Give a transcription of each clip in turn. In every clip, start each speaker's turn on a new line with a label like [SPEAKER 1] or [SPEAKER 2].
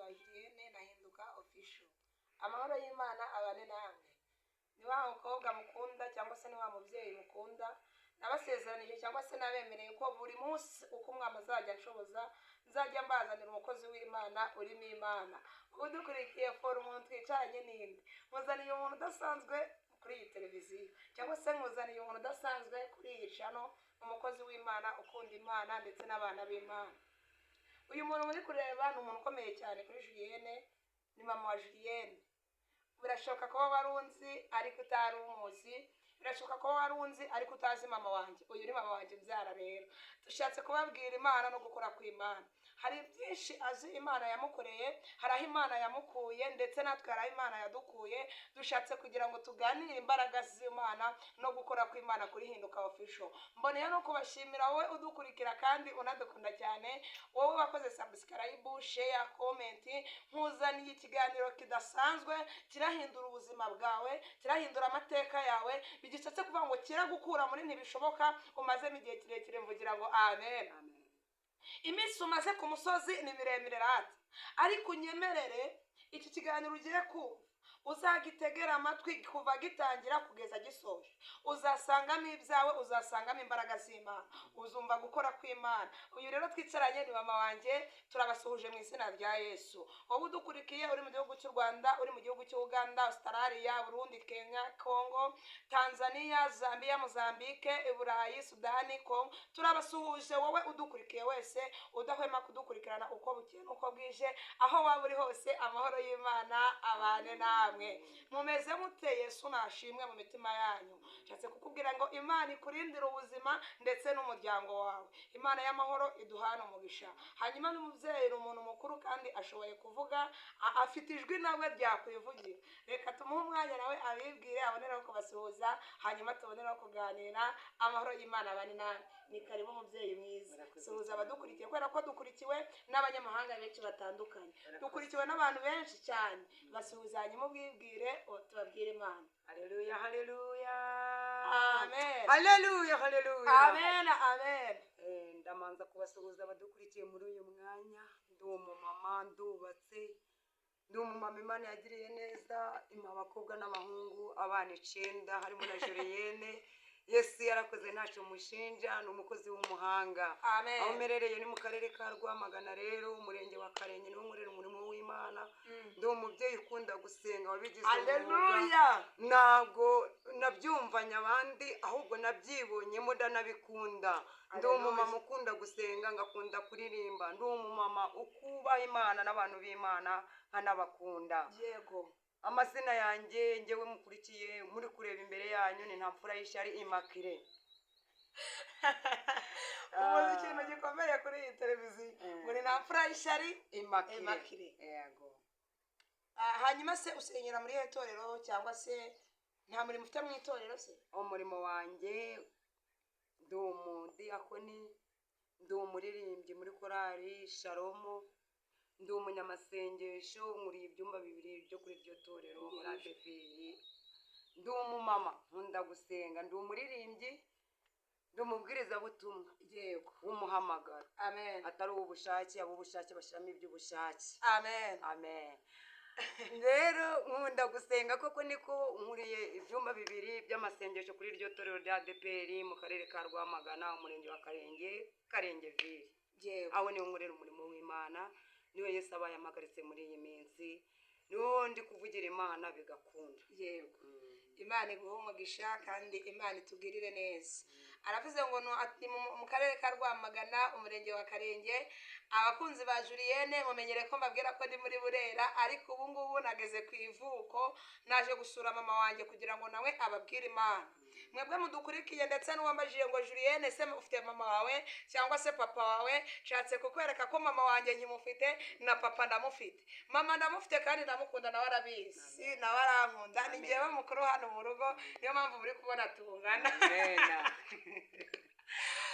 [SPEAKER 1] wa Julienne nahinduka official. Amahoro y'Imana abane namwe. Ni wa mukobwa mukunda cyangwa se ni wa mubyeyi mukunda, nabasezeranije cyangwa se nabemereye ko buri munsi uko umwami azajya nshoboza nzajya mbazanira umukozi w'Imana urimo Imana. Udukurikiye for umuntu twicaranye n'indi, muzaniye umuntu udasanzwe kuri iyi televiziyo cyangwa se muzaniye umuntu udasanzwe kuri iyi channel, umukozi w'Imana ukunda Imana ndetse n'abana b'Imana. Uyu muntu muri kureba ni umuntu ukomeye cyane kuri Julienne, ni mama wa Julienne. Birashoboka ko wari unzi ariko utari umuzi, birashoboka ko wari unzi ariko utazi mama wanjye. Uyu ni mama wanjye mbyara rero. Dushatse kubabwira Imana no gukora kw'Imana. Hari byinshi azi Imana yamukoreye, hari aho Imana yamukuye ndetse natwe hari aho Imana yadukuye. Dushatse kugira ngo tuganire imbaraga z'Imana no gukora kw'Imana kuri Hinduka Official. Mboneye no kubashimira wowe udukurikira kandi unadukunda cyane, wowe wakoze subscribe, share, comment. Nkuzaniye ikiganiro kidasanzwe kirahindura ubuzima bwawe, kirahindura amateka yawe, bigishatse kuvuga ngo kiragukura muri ntibishoboka umazemo igihe kirekire. Mvugira ngo amen. Iminsi umaze ku musozi ni miremire rata, ariko unyemerere iki kiganiro ugiye kumva uzagitegera amatwi kuva gitangira kugeza gisoje. Uzasangamo ibyawe, uzasangamo imbaraga z'Imana, uzumva gukora kw'Imana. Uyu rero twicaranye ni mama wanjye, turabasuhuje mu izina rya Yesu. Wowe udukurikiye uri mu gihugu cy'u Rwanda, uri mu gihugu cy'u Uganda, Australia, Burundi, Kenya, Congo, Tanzania, Zambia, Mozambique, Burayi, Sudani, Congo, turabasuhuje wowe udukurikiye wese, udahwema kudukurikirana uko bukeye uko bwije, aho waba uri hose. Amahoro y'Imana abane namwe. Mumeze mute? Yesu nashimwe mu mitima yanyu. Nshatse kukubwira ngo Imana ikurindire ubuzima ndetse n'umuryango wawe. Imana y'amahoro iduhana umugisha. Hanyuma n'umubyeyi umuntu mukuru kandi ashoboye kuvuga, afite ijwi nawe ryakwivugira. Reka tumuhe umwanya nawe abibwire, aboneraho kubasuhuza, hanyuma tuboneraho kuganira. Amahoro y'Imana abane namwe. Ni karibu mubyeyi mwiza. Suhuza abadukurikiye kubera ko dukurikiwe n'abanyamahanga benshi batandukanye. Dukurikiwe n'abantu benshi cyane. Basuhuza hanyuma ubwibwire tubabwire Imana.
[SPEAKER 2] Haleluya, haleluya.
[SPEAKER 1] Amen.
[SPEAKER 2] Haleluya, haleluya.
[SPEAKER 1] Amen, amen.
[SPEAKER 2] Ndamanza kubasuhuza abadukurikiye muri uyu mwanya. Ndi umumama, ndubatse. Ndi umumama Imana yagiriye neza, impa abakobwa n'abahungu, abana 9 harimo na Julienne. Yesu yarakoze ntacyo mushinja, ni umukozi w'umuhanga.
[SPEAKER 1] Amen.
[SPEAKER 2] Aho merereye ni mu karere ka Rwamagana rero, umurenge wa Karenge, niwo nkorera umurimo w'Imana. Ndi umubyeyi ukunda gusenga wabigize umwuga.
[SPEAKER 1] Haleluya.
[SPEAKER 2] Ntabwo nabyumvanye abandi, ahubwo nabyibonyemo ndanabikunda. Ndi umumama ukunda gusenga, ngakunda kuririmba. Ndi umumama ukubaha Imana n'abantu b'Imana nkanabakunda.
[SPEAKER 1] Yego.
[SPEAKER 2] Amazina yanjye ngewe mukurikiye muri kureba imbere yanyu ni Ntamfura y'Ishyari Immaculée.
[SPEAKER 1] Umuntu ikintu gikomeye kuri iyi televiziyo ngo ni Ntamfura y'Ishyari
[SPEAKER 2] Immaculée. Yego.
[SPEAKER 1] Hanyuma se usenyera muri itorero cyangwa se nta murimo ufite mu itorero se?
[SPEAKER 2] Umurimo wanjye ndi umudiyakoni, ndi umuririmbyi muri korali Shalom, ndi umunyamasengesho, nkuriye ibyumba 2 byo kuri iryo torero muri ADPR. Ndi umumama nkunda gusenga, ndi umuririmbyi, ndi umubwiriza butumwa.
[SPEAKER 1] Yego.
[SPEAKER 2] W'umuhamagaro.
[SPEAKER 1] Amen.
[SPEAKER 2] Atari ubushake, abo ubushake bashiramo iby'ubushake.
[SPEAKER 1] Amen.
[SPEAKER 2] Amen. Rero nkunda gusenga koko niko nkuriye ibyumba 2 by'amasengesho kuri iryo torero rya ADPR mu karere ka Rwamagana, umurenge wa Karenge ville.
[SPEAKER 1] Yego.
[SPEAKER 2] Aho niho nkorera umurimo w'Imana, niwe Yesu abaye amagaritse muri iyi minsi, niho ndi kuvugira Imana bigakunda.
[SPEAKER 1] Yego. Imana iguhe umugisha kandi Imana itugirire neza. Aravuze ngo mu karere ka Rwamagana, umurenge wa Karenge. Abakunzi ba Julienne mumenyere ko mbabwira ko ndi muri Burera, ariko ubu ngubu nageze ku ivuko, naje gusura mama wanjye kugira ngo nawe ababwire Imana. Mwebwe mudukurikiye ndetse n'uwambajije ngo Julienne se ufite mama wawe cyangwa se papa wawe, nshatse kukwereka ko mama wanjye nkimufite na papa ndamufite. Mama ndamufite kandi ndamukunda, nawe arabizi, nawe arankunda. Ni njyewe mukuru hano mu rugo, niyo mpamvu muri kubona tungana.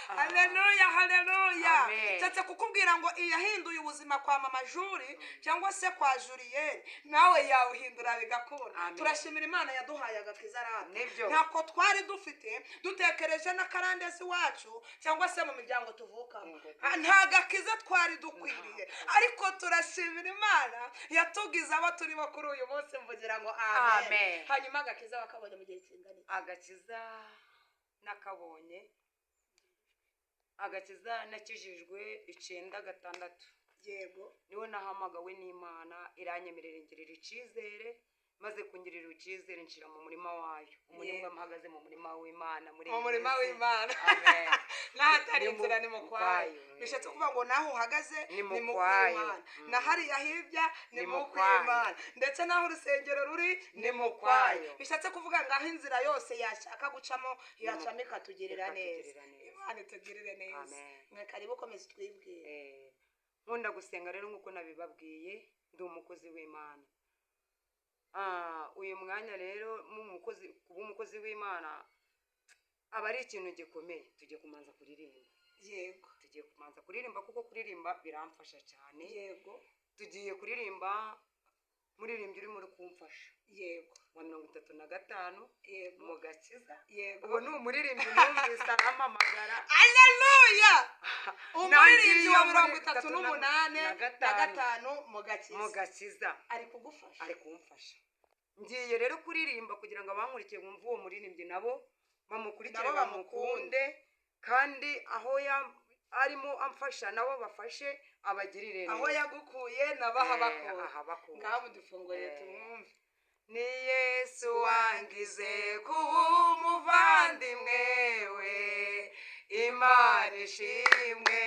[SPEAKER 1] haleluya haleluya.
[SPEAKER 2] Amen.
[SPEAKER 1] Nshatse kukubwira ngo iyahinduye ubuzima kwa mama Juri cyangwa se kwa Julien nawe yawuhindura bigakura.
[SPEAKER 2] Amen.
[SPEAKER 1] Turashimira Imana yaduhaye agakiza rata.
[SPEAKER 2] Nibyo.
[SPEAKER 1] Ntako twari dufite dutekereje n'akarandesi wacu cyangwa se mu miryango tuvukamo. Nta gakiza twari dukwiriye, ariko turashimira Imana yatugize abo turi bo kuri uyu munsi, mvugira ngo amen.
[SPEAKER 2] Amen.
[SPEAKER 1] Hanyuma agakiza wakabonye mu gihe kingana iki?
[SPEAKER 2] Agakiza nakabonye, agakiza nakijijwe 96.
[SPEAKER 1] Yego.
[SPEAKER 2] Niwe nahamagawe n'Imana iranyemerera ingirira icyizere, maze kungirira icyizere nshira mu murima wayo. Umurima mpagaze mu murima w'Imana,
[SPEAKER 1] mu murima w'Imana.
[SPEAKER 2] Amen.
[SPEAKER 1] N'ahatari inzira ni mu kwayo. Bishatse kuvuga ngo naho uhagaze ni mu kw'Imana, na hariya hirya ni mu kw'Imana, ndetse naho urusengero ruri ni mu kwayo. Bishatse kuvuga ngo aho inzira yose yashaka gucamo yacamo ikatugirira neza. Imana itugirire neza. Mwe karibu komeza twibwire.
[SPEAKER 2] Nkunda gusenga rero nk'uko nabibabwiye, ndi umukozi w'Imana. Uyu mwanya rero kuba umukozi w'Imana aba ari ikintu gikomeye. Tugiye kumanza kuririmba.
[SPEAKER 1] Yego.
[SPEAKER 2] Tugiye kumanza kuririmba kuko kuririmba biramfasha cyane.
[SPEAKER 1] Yego.
[SPEAKER 2] Tugiye kuririmba muririmbyi uri muri kumfasha.
[SPEAKER 1] Yego.
[SPEAKER 2] Wa 35.
[SPEAKER 1] Yego.
[SPEAKER 2] Mu gakiza.
[SPEAKER 1] Yego.
[SPEAKER 2] Ubu ni umuririmbyi numvise aramamagara.
[SPEAKER 1] Haleluya. Umuririmbyi wa 38 mu gakiza.
[SPEAKER 2] Mu gakiza.
[SPEAKER 1] Ari kugufasha.
[SPEAKER 2] Ari kumfasha. Ngiye rero kuririmba kugira ngo abankurikiye bumve uwo muririmbyi nabo bamukurikire bamukunde, kandi aho arimo amfasha nabo bafashe abagirire neza.
[SPEAKER 1] Aho yagukuye nabaha bakuru. Ngaho dufungure tumwumve.
[SPEAKER 2] Ni Yesu wangize kuba umuvandimwe we, Imana ishimwe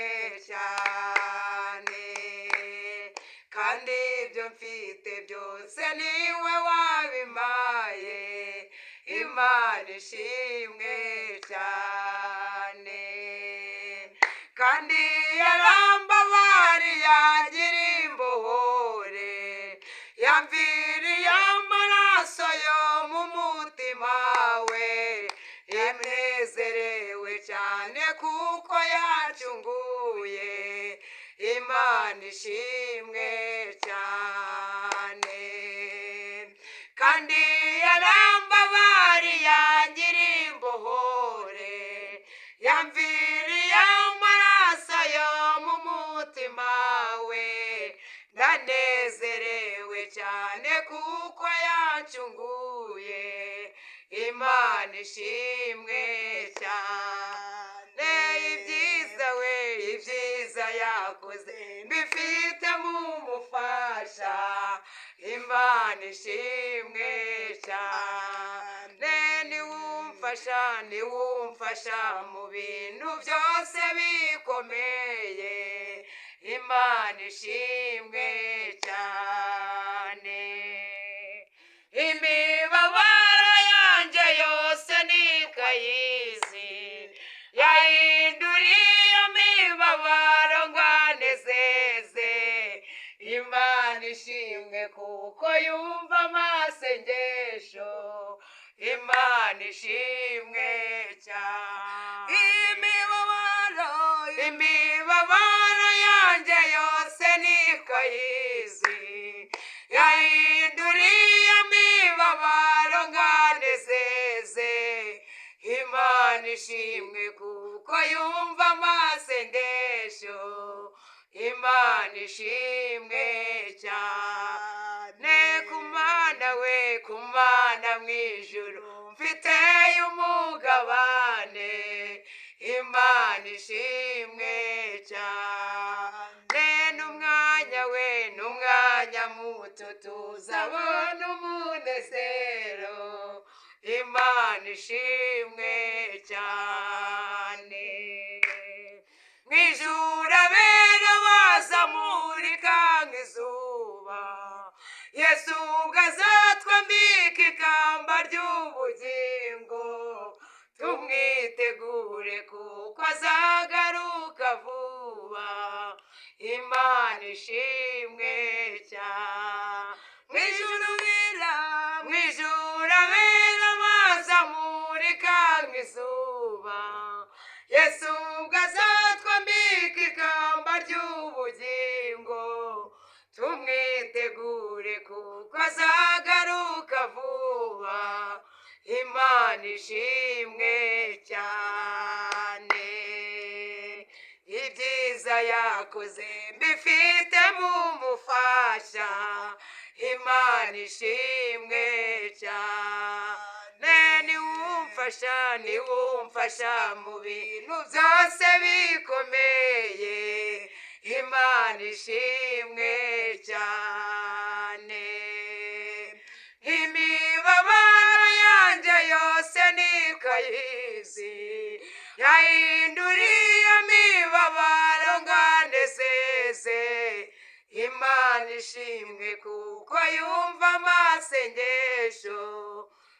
[SPEAKER 2] cyane, kandi ibyo mfite byose niwe wabimpaye, Imana ishimwe cyane, kandi yarambabariye yangira imbohore, yamviriye amaraso yo mu mutima we, yanezerewe cyane kuko yacunguye, Imana ishimwe cyane, kandi yarambabariye yangira imbohore, yamviriye amaraso yo mu mutima we, ndanezerewe cyane kuko yacunguye, Imana ishimwe cyane. Ibyiza we, ibyiza yakoze mbifite mu mufasha, Imana ishimwe cyane. Niwumfasha mu bintu byose bikomeye, Imana ishimwe cyane. Imibabaro yanjye yose nikayizi, yahinduriye imibabaro ngo anezeze, Imana ishimwe kuko yumva amasengesho, Imana ishimwe cyane. Imibabaro yanjye yose nikayizi, yahinduriye imibabaro ngo anezeze, Imana ishimwe kuko yumva amasengesho, Imana ishimwe cyane. Kumana we, kumana mwijuru mfiteyo umugabane, Imana ishimwe cyane. N'umwanya we, n'umwanya muto tuzabona umunezero, Imana ishimwe cyane. Mwijuru abera bazamurika nk'izuba, Yesu ubwo azatwambika ikamba ry'ubugingo, tumwitegure kuko azagaruka vuba, Imana ishimwe cyane. Mwijuru abera bazamurika nk'izuba, Yesu ubwo imana ishimwe cyane, ibyiza yakoze mbifitemo umufasha, imana ishimwe cyane, niwumfasha mu bintu byose bikomeye, imana ishimwe cyane, imibabaro yanjye yose nikayizi, yahinduriye imibabaro nganezeze, imana ishimwe kuko yumva amasengesho,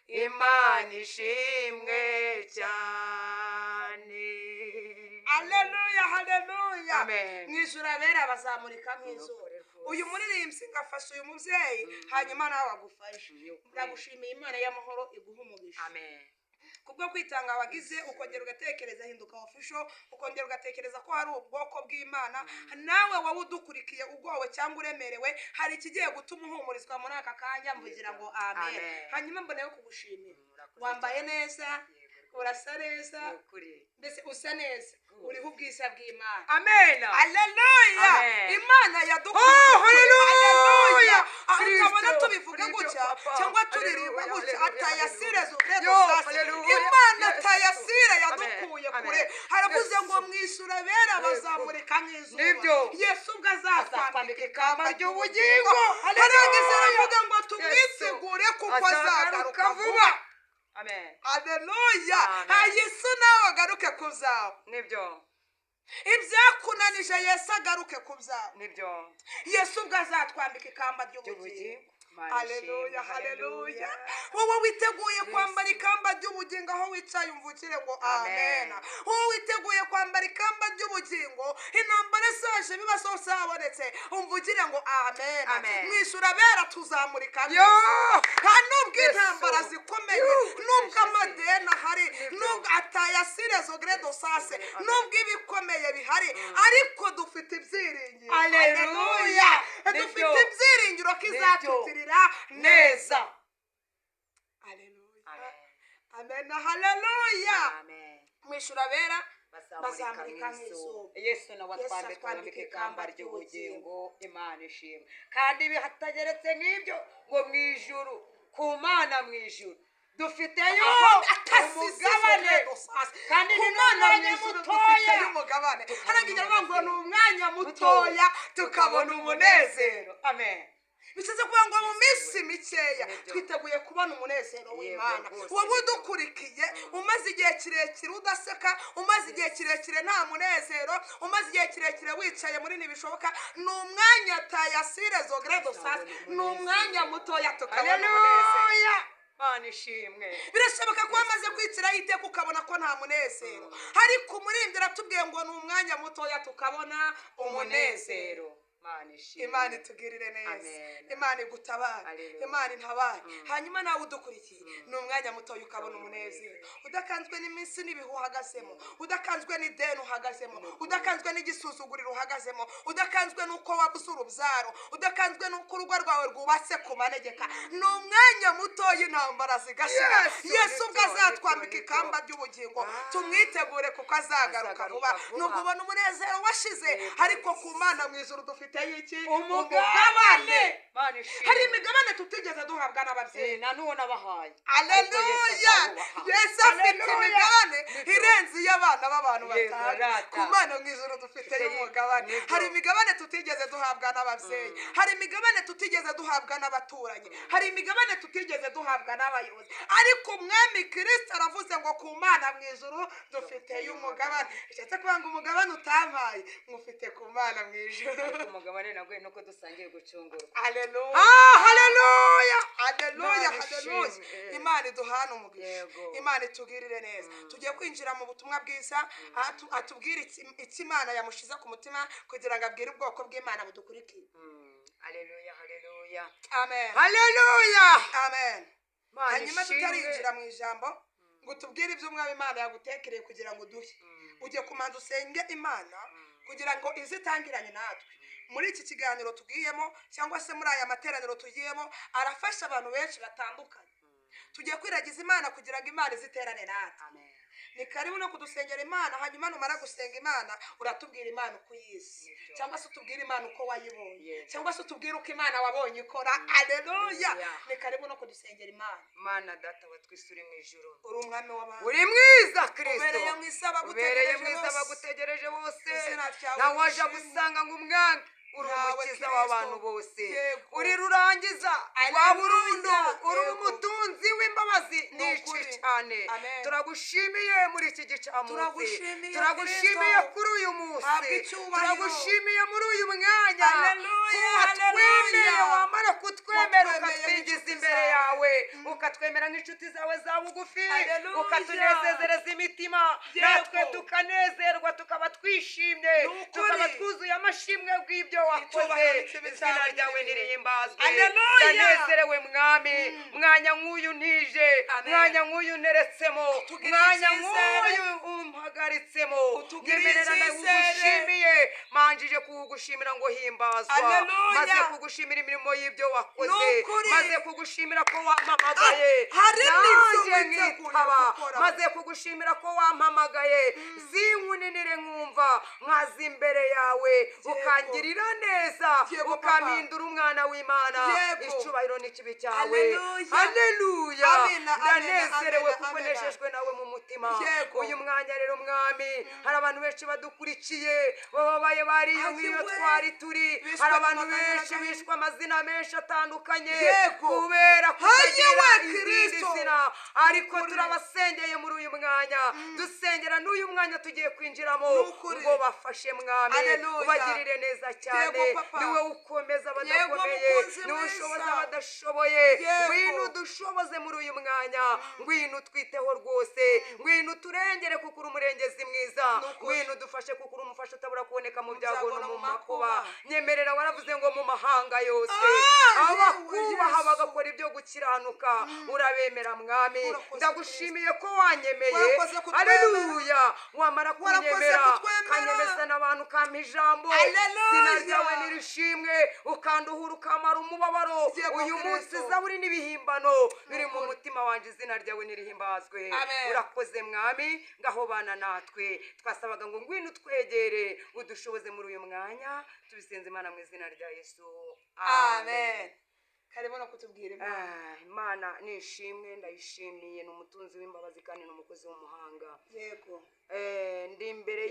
[SPEAKER 2] imana ishimwe cyane.
[SPEAKER 1] Haleluya, haleluya.
[SPEAKER 2] Amen.
[SPEAKER 1] Mwijuru abera bazamurika nk'izuba. Uyu muririmbyi ngafasha uyu mubyeyi, hanyuma nawe agufashe. Ndagushimiye Imana y'amahoro iguha umugisha.
[SPEAKER 2] Amen.
[SPEAKER 1] Kubwo kwitanga wagize, ukongera ugatekereza hinduka official, ukongera ugatekereza ko hari ubwoko bw'Imana, nawe wowe udukurikiye ugowe cyangwa uremerewe, hari ikigiye gutuma uhumurizwa muri aka kanya, mvugira ngo amen. Hanyuma mboneyeho kugushimira, wambaye neza, urasa neza, mbese usa neza, uriho ubwiza bw'Imana.
[SPEAKER 2] Amen.
[SPEAKER 1] Haleluya. Imana yadukuye. Haleluya. Ukabona tubivuga gutya cyangwa turirimba gutya, atayasire zubredo sasa. Imana atayasire yadukuye kure. Haravuze ngo mwishure bera bazamurika nk'izuba. Yesu ubwo azatwambika ikamba ry'ubugingo. Haragize aravuga ngo tumwisigure kuko azagaruka vuba.
[SPEAKER 2] Amen.
[SPEAKER 1] Haleluya. Yesu nawe agaruke kuzawe.
[SPEAKER 2] Nibyo.
[SPEAKER 1] Ibyakunanije Yesu agaruke kubyara.
[SPEAKER 2] Nibyo.
[SPEAKER 1] Yesu ubwo azatwambika ikamba ry'ubugingo. Haleluya, haleluya. Wowe witeguye kwambara ikamba ry'ubugingo aho wicaye umvukire ngo amen. Wowe witeguye kwambara ikamba ry'ubugingo intambara zaje bibazo zabonetse umvukire ngo amen. Mwishura bera tuzamurika nta nubwo intambara zikomeye, nubwo amadeni ahari, nubwo atayasire zogredo sase, nubwo ibikomeye bihari, ariko dufite ibyiringiro. Haleluya. Dufite ibyiringiro kizatutirira neza. Haleluya. Amen. Haleluya. Mwishura bera bazamurika nk'izuba.
[SPEAKER 2] Yesu nawe atwambika ikamba ry'ubugingo, imana ishimwe. Kandi bihatageretse nk'ibyo ngo mwijuru, ku Mana mwijuru dufiteyo umugabane, kandi ni umwanya mutoya.
[SPEAKER 1] Haragira ngo ni umwanya mutoya tukabona umunezero.
[SPEAKER 2] Amen.
[SPEAKER 1] Bisaze kuvuga ngo mu minsi mikeya twiteguye kubona umunezero w'Imana. Wowe udukurikiye umaze igihe kirekire udaseka, umaze igihe kirekire nta munezero, umaze igihe kirekire wicaye muri ntibishoboka, ni umwanya tayasire zogredo sasa, ni umwanya mutoya tukabona umunezero.
[SPEAKER 2] Mana ishimwe.
[SPEAKER 1] Birashoboka ko wamaze kwiciraho iteka ukabona ko nta munezero, ariko umuririmbyi aratubwiye ngo ni umwanya mutoya tukabona umunezero. Imana itugirire neza, Imana igutabare, Imana intabare. Hanyuma nawe udukurikiye ni umwanya mutoya ukabona umunezero, udakanzwe n'iminsi n'ibihu uhagazemo, udakanzwe n'ideni uhagazemo, udakanzwe n'igisuzuguriro uhagazemo, udakanzwe n'uko wabuze urubyaro, udakanzwe n'uko urugo rwawe rwubatse ku manegeka. Ni umwanya mutoya intambara zigashira. Yesu ubwo azatwambika ikamba ry'ubugingo, tumwitegure kuko azagaruka vuba. Nubwo ubona umunezero washize, ariko ku Mana mwijuru dufite iki? Umugabane. Hari imigabane tutigeze duhabwa n'ababyeyi,
[SPEAKER 2] na none abahaye.
[SPEAKER 1] Haleluya. Yesu afite imigabane irenze iy'abana b'abantu batanga. Ku Mana mwijuru dufite umugabane. Hari imigabane tutigeze duhabwa n'ababyeyi, hari imigabane tutigeze duhabwa n'abaturanyi, hari imigabane tutigeze duhabwa n'abayobozi, ariko umwami Kristo aravuze ngo ku Mana mwijuru dufite umugabane. Bishatse kuvuga ngo umugabane utampaye ngufite ku Mana mwijuru.
[SPEAKER 2] Umugabane nagwe nuko dusangiye gucungurwa.
[SPEAKER 1] Haleluya. Haleluya. Haleluya. Haleluya. Imana iduhana umugisha, Imana itugirire neza. Tugiye kwinjira mu butumwa bwiza, atubwira iki Imana yamushize ku mutima kugira ngo abwire ubwoko bw'Imana budukurikiye.
[SPEAKER 2] Haleluya. Haleluya.
[SPEAKER 1] Amen.
[SPEAKER 2] Haleluya.
[SPEAKER 1] Amen. Hanyuma tutarinjira mu ijambo ngo tubwire ibyo umwami Imana yagutekereye kugira ngo duhe, ujye kumanza usenge Imana kugira ngo izitangiranye natwe. Muri iki kiganiro tugiyemo cyangwa se muri aya materaniro tugiyemo arafasha abantu benshi batandukanye. tugiye kwiragiza imana kugira ngo imana iziterane natwe.
[SPEAKER 2] Amen.
[SPEAKER 1] Ni karibu no kudusengera imana, hanyuma numara gusenga imana uratubwira imana uko uyizi, cyangwa se utubwira imana uko wayibonye, cyangwa se utubwira uko imana wabonye ikora. Aleluya. Ni karibu no kudusengera imana.
[SPEAKER 2] Mana data wa twese uri mu ijuru,
[SPEAKER 1] uri umwami w'abantu,
[SPEAKER 2] uri mwiza Kristo,
[SPEAKER 1] ubereye mwiza
[SPEAKER 2] abagutegereje bose, nawe waje gusanga ngo umwami uri umukiza w'abantu bose, uri rurangiza rwa burundu, uri umutunzi w'imbabazi nyinshi cyane. Turagushimiye muri iki gicamunsi, turagushimiye kuri uyu munsi, turagushimiye muri uyu mwanya watwemeye, wamara kutwemera ukatwigiza imbere yawe, ukatwemera nk'inshuti zawe za bugufi, ukatunezezereza imitima, natwe tukanezerwa, tukaba twishimye, tukaba twuzuye amashimwe bw'ibyo wakoze. Izina ryawe nirihimbazwe. Ndanezerewe mwami, mwanya nk'uyu ntije, mwanya nk'uyu nteretsemo, mwanya nk'uyu umpagaritsemo, nyemerera ndagushimiye, manjije kugushimira ngo himbazwa, maze kugushimira imirimo y'ibyo wakoze, maze kugushimira ko wampamagaye nanjye nkitaba, maze kugushimira ko wampamagaye sinkuninire nkumva, nkaza imbere yawe ukangirira neza, ukampindura umwana w'Imana. Icyubahiro n'ikibi cyawe. Haleluya. Ndanezerewe kuko nejejwe nawe mu mutima. Uyu mwanya rero mwami, hari abantu benshi badukurikiye bababaye bariyo nk'iyo twari turi, hari abantu benshi bishwe amazina menshi atandukanye kubera kutagira izindi zina, ariko turabasengeye muri uyu mwanya, dusengera n'uyu mwanya tugiye kwinjiramo ngo bafashe mwami, ubagirire neza cyane. Niwe ukomeza abadakomeye, niwe ushoboza abadashoboye. Ngwino udushoboze muri uyu mwanya, ngwino utwiteho rwose, ngwino uturengere kuko uri umurengezi mwiza, ngwino udufashe kuko uri umufasha utabura kuboneka mu byago no mu makuba. Nyemerera, waravuze ngo mu mahanga yose abakubaha bagakora ibyo gukiranuka urabemera mwami. Ndagushimiye ko wanyemeye. Haleluya. Wamara kunyemera kanyemeza n'abantu kampa ijambo, izina ryawe nirishimwe, ukanduhura ukamara umubabaro. Uyu munsi zaburi n'ibihimbano biri mu mutima wanjye, izina ryawe nirihimbazwe. Urakoze mwami, ngaho bana natwe twasabaga ngo ngwino twegere udushoboze muri uyu mwanya, tubisenze Imana mu izina rya Yesu. Amen. Karibu no kutubwira Imana nishimwe, ndayishimiye, ni umutunzi w'imbabazi kandi ni umukozi w'umuhanga. Yego. Ndi imbere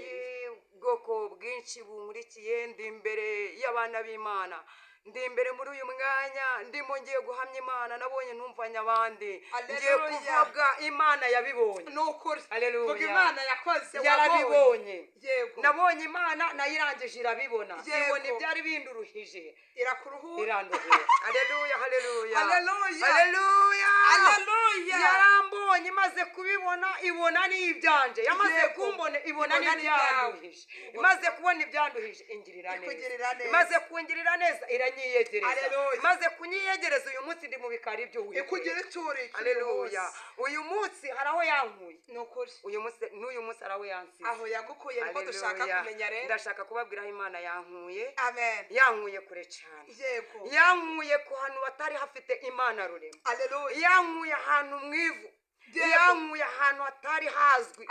[SPEAKER 2] y'ubwoko bwinshi bunkurikiye, ndi imbere y'abana b'Imana, ndi imbere muri uyu mwanya, ndimo ngiye guhamya Imana nabonye ntumvanya abandi, ngiye kuvuga Imana yabibonye. Nukuri. Haleluya. Vuga Imana yakoze, yarabibonye. Yego. Nabonye Imana nayirangije irabibona, ibona ibyari binduruhije, irakuruhura, iranduhura. Haleluya, haleluya, haleluya, haleluya, haleluya. Yarambonye, imaze kubibona ibona n'ibyanje, yamaze kumbona ibona n'ibyanduhije, imaze kubona ibyanduhije ingirira neza, imaze kungirira neza iranyiyegereza, imaze kunyiyegereza. Uyu munsi ndi mu bikari by'Uwiteka. Haleluya. Uyu munsi hari aho yankuye, nukuri. Uyu munsi n'uyu munsi hari aho yansize, aho yagukuye niko dushaka kumenya rero. Ndashaka kubabwira aho Imana yankuye. Amen. Yankuye kure cyane. Yego. Yankuye ku hantu batari hafite Imana rurema. Haleluya. Yankuye ahantu mwivu, yankuye ahantu hatari hazwi,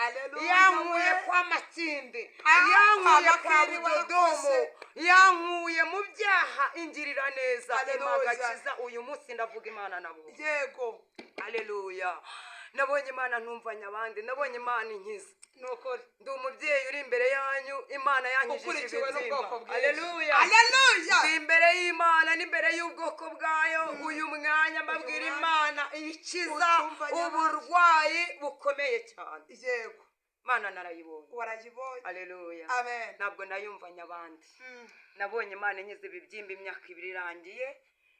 [SPEAKER 2] yankuye kwa Matinde, yankuye kwa Budodomo, yankuye mu byaha ingirira neza, imagakiza. Uyu munsi ndavuga Imana nabo. Yego. Haleluya. Nabonye Imana ntumvanya abandi, nabonye Imana inkiza. Nukuri. Ndi umubyeyi uri imbere yanyu, Imana yankijije ibibyimba. Haleluya. Haleluya. Ndi imbere y'Imana n'imbere y'ubwoko bwayo. Uyu mwanya mbabwira Imana ikiza uburwayi bukomeye cyane. Yego. Imana narayibonye. Warayibonye. Haleluya. Amen. Ntabwo nayumvanya abandi. Nabonye Imana inkiza ibibyimba imyaka 2 irangiye,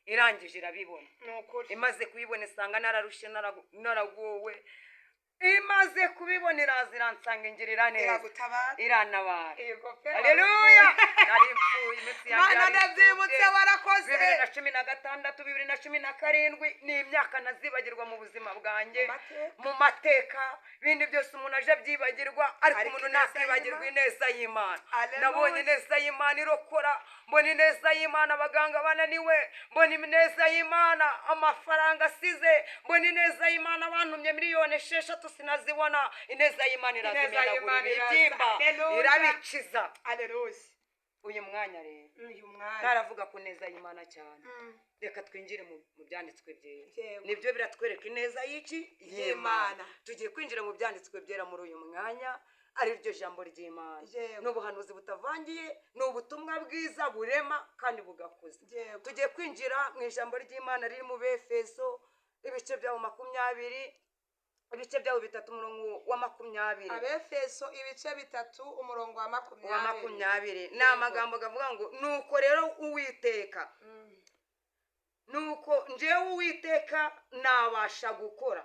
[SPEAKER 2] irangije irabibona. Nukuri. Imaze kubibona isanga nararushe, naragowe, imaze kubibona iransanga ingirira neza, iranabara. Haleluya. Nari mpfuye iminsi yanjye. Mana ndabyibutse, warakoze. 2016, 2017 ni imyaka ntazibagirwa mu buzima bwanjye,
[SPEAKER 1] mateka.
[SPEAKER 2] mu mateka. Ibindi byose umuntu aje abyibagirwa, ariko
[SPEAKER 1] Ariko
[SPEAKER 2] umuntu
[SPEAKER 1] ineza
[SPEAKER 2] ntakwibagirwa
[SPEAKER 1] y'Imana.
[SPEAKER 2] ineza y'Imana.
[SPEAKER 1] Hallelujah.
[SPEAKER 2] Nabonye ineza y'Imana irokora, mbona ineza y'Imana abaganga bananiwe, mbona ineza y'Imana amafaranga asize, mbona ineza y'Imana bantumye miliyoni 6 sinazibona. Ineza y'Imana irazimenagura
[SPEAKER 1] y'Imana
[SPEAKER 2] ibibyimba,
[SPEAKER 1] Hallelujah.
[SPEAKER 2] irabikiza.
[SPEAKER 1] Haleluya.
[SPEAKER 2] Uyu mwanya rero
[SPEAKER 1] Uyu mwanya.
[SPEAKER 2] ntaravuga ku neza y'Imana cyane. Reka twinjire mu byanditswe byera.
[SPEAKER 1] Yego.
[SPEAKER 2] Nibyo biratwereka ineza y'iki
[SPEAKER 1] Y'Imana.
[SPEAKER 2] Tugiye kwinjira mu byanditswe byera muri uyu mwanya, ari ryo jambo ry'Imana.
[SPEAKER 1] Yego.
[SPEAKER 2] N'ubuhanuzi butavangiye, n'ubutumwa bwiza burema kandi bugakuza.
[SPEAKER 1] Yego.
[SPEAKER 2] Tugiye kwinjira mu ijambo ry'Imana riri mu Befeso ibice byawo 20, ibice byawo 3 umurongo wa 20.
[SPEAKER 1] Abefeso ibice 3 umurongo wa 20.
[SPEAKER 2] Wa 20 ni amagambo gavuga ngo nuko rero Uwiteka, nuko njewe Uwiteka nabasha gukora,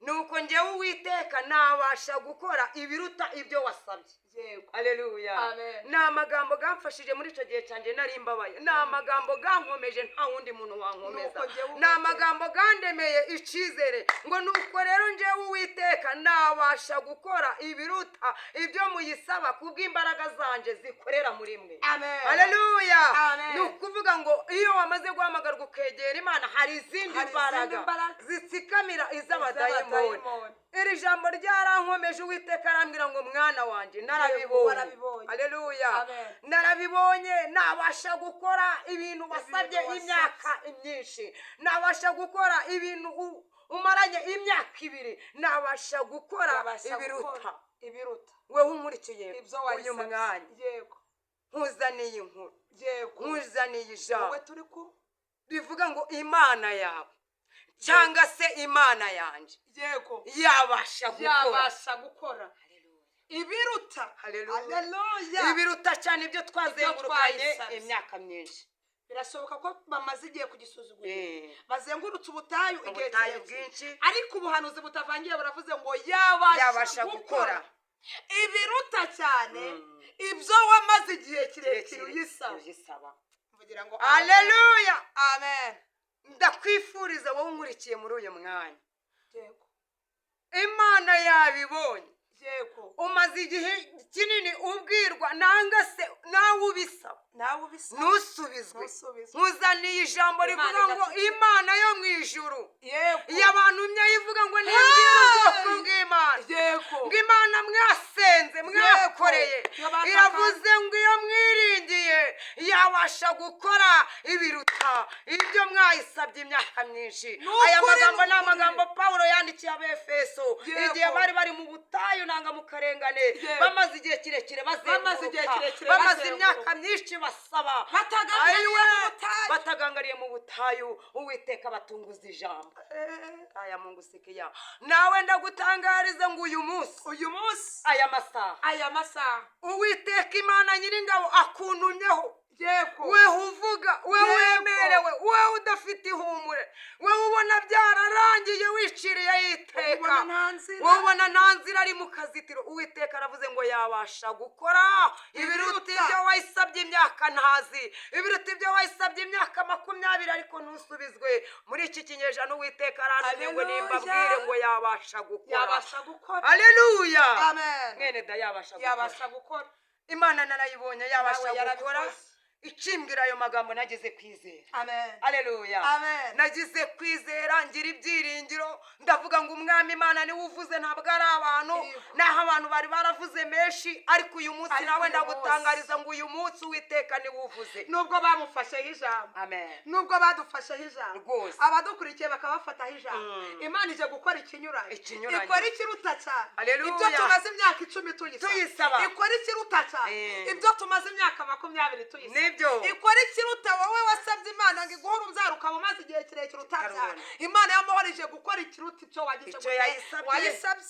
[SPEAKER 2] nuko njewe Uwiteka nabasha gukora ibiruta ibyo wasabye.
[SPEAKER 1] Yego.
[SPEAKER 2] Haleluya.
[SPEAKER 1] Amen.
[SPEAKER 2] Ni amagambo gamfashije muri icyo gihe cyanjye nari mbabaye. Ni amagambo gankomeje nta wundi muntu wankomeza.
[SPEAKER 1] Nuko njyewe
[SPEAKER 2] Ni amagambo gandemeye icyizere ngo nuko rero njewe Uwiteka nabasha gukora ibiruta ibyo muyisaba kubw'imbaraga zanje zikorera muri mwe.
[SPEAKER 1] Amen.
[SPEAKER 2] Haleluya.
[SPEAKER 1] Amen.
[SPEAKER 2] Ni ukuvuga ngo iyo wamaze guhamagarwa ukegera Imana hari izindi
[SPEAKER 1] Hari
[SPEAKER 2] mbaraga
[SPEAKER 1] izindi mbaraga
[SPEAKER 2] zitsikamira iz'abadayimoni. Iri jambo ryarankomeje, Uwiteka arambwira ngo mwana wanjye narabibonye.
[SPEAKER 1] warabibonye.
[SPEAKER 2] Haleluya.
[SPEAKER 1] Amen.
[SPEAKER 2] Narabibonye, nabasha gukora ibintu wasabye imyaka myinshi, nabasha gukora ibintu umaranye imyaka 2, nabasha gukora
[SPEAKER 1] Yabasha
[SPEAKER 2] ibiruta
[SPEAKER 1] gukora ibiruta
[SPEAKER 2] wewe umurikiye
[SPEAKER 1] ibyo
[SPEAKER 2] uyu
[SPEAKER 1] wayisabye.
[SPEAKER 2] mwanya.
[SPEAKER 1] Yego.
[SPEAKER 2] Nkuzaniye inkuru,
[SPEAKER 1] Yego.
[SPEAKER 2] nkuzaniye ijambo
[SPEAKER 1] Wowe turi ku.
[SPEAKER 2] rivuga ngo Imana yawe cyangwa se Imana yanje
[SPEAKER 1] Yego.
[SPEAKER 2] yabasha gukora.
[SPEAKER 1] Yabasha gukora ibiruta.
[SPEAKER 2] Haleluya.
[SPEAKER 1] Haleluya.
[SPEAKER 2] Ibiruta cyane ibyo twazengurukanye
[SPEAKER 1] twayisabye.
[SPEAKER 2] imyaka myinshi.
[SPEAKER 1] Birashoboka ko bamaze igihe kugisuzugura.
[SPEAKER 2] Eh.
[SPEAKER 1] Bazengurutse ubutayu igihe
[SPEAKER 2] Ubutayu
[SPEAKER 1] kirekire.
[SPEAKER 2] bwinshi.
[SPEAKER 1] Ariko ubuhanuzi butavangiye buravuze ngo
[SPEAKER 2] Yabasha
[SPEAKER 1] yabasha
[SPEAKER 2] gukora
[SPEAKER 1] gukora ibiruta cyane ibyo wamaze igihe kirekire uyisaba. Mvugira ngo
[SPEAKER 2] Haleluya.
[SPEAKER 1] amen.
[SPEAKER 2] Ndakwifuriza wowe unkurikiye muri uyu mwanya,
[SPEAKER 1] Yego.
[SPEAKER 2] Imana yabibonye.
[SPEAKER 1] Yego.
[SPEAKER 2] Umaze igihe kinini ubwirwa nanga se nawe ubisaba
[SPEAKER 1] Nawe ubisaba.
[SPEAKER 2] nusubizwe.
[SPEAKER 1] Nusubizwe.
[SPEAKER 2] Nkuzaniye ijambo rivuga ngo Imana yo mu ijuru
[SPEAKER 1] Yego.
[SPEAKER 2] y'abantu myayivuga ngo ntibwire ubwoko bw'Imana,
[SPEAKER 1] Yego.
[SPEAKER 2] ngo Imana mwasenze mwakoreye,
[SPEAKER 1] Yego.
[SPEAKER 2] iravuze ngo iyo mwiringiye yabasha gukora ibiruta ibyo mwayisabye imyaka myinshi. Aya magambo ni amagambo Pawulo yandikiye Abefeso
[SPEAKER 1] Yego.
[SPEAKER 2] igihe bari bari mu butayu nanga mu karengane,
[SPEAKER 1] Yego.
[SPEAKER 2] bamaze igihe kirekire bazenguruka, bamaze imyaka myinshi basaba, batagangariye mu butayu. Uwiteka batunguza ijambo. Aya Mungu sikia. Nawe ndagutangariza ngo uyu munsi aya masaha Uwiteka Imana Nyiringabo akuntumyeho.
[SPEAKER 1] Yego.
[SPEAKER 2] We uvuga, we wemerewe, we udafite ihumure, we ubona byararangiye wiciriye iteka, we ubona nta nzira ari mu kazitiro. Uwiteka aravuze ngo yabasha gukora ibiruta ibyo wayisabye imyaka ntazi, ibiruta ibyo wayisabye imyaka 20, ariko ntusubizwe. Muri iki kinyejana Uwiteka arantumye ngo nimbabwire ngo yabasha gukora. Haleluya.
[SPEAKER 1] Amen.
[SPEAKER 2] Mwene da
[SPEAKER 1] Yabasha gukora.
[SPEAKER 2] Imana narayibonye yabasha
[SPEAKER 1] Nawe
[SPEAKER 2] gukora.
[SPEAKER 1] yarabikoze.
[SPEAKER 2] Ikimbwira ayo magambo nagize kwizera.
[SPEAKER 1] Amen.
[SPEAKER 2] Haleluya.
[SPEAKER 1] Amen.
[SPEAKER 2] Nagize kwizera ngira ibyiringiro, ndavuga ngo umwami Imana ni uvuze ntabwo ari abantu. Naho abantu bari baravuze menshi, ariko uyu munsi nawe ndagutangariza ngo uyu munsi Uwiteka ni uvuze.
[SPEAKER 1] Nubwo bamufasheho ijambo.
[SPEAKER 2] Amen.
[SPEAKER 1] Nubwo badufasheho ijambo.
[SPEAKER 2] Rwose.
[SPEAKER 1] Abadukurikiye bakabafataho ijambo. Imana ije gukora ikinyuranye. Ikora ikiruta cyane.
[SPEAKER 2] Haleluya.
[SPEAKER 1] Ibyo tumaze imyaka 10
[SPEAKER 2] tuyisaba.
[SPEAKER 1] Ikora ikiruta cyane. Ibyo tumaze imyaka 20 tuyisaba.
[SPEAKER 2] Ikora
[SPEAKER 1] ikiruta wowe wasabye Imana ngo iguhore umbyara ukaba umaze igihe kirekire utabyara. Imana yamuhorije gukora ikiruta icyo wagize
[SPEAKER 2] wayisabye.
[SPEAKER 1] wayisabye.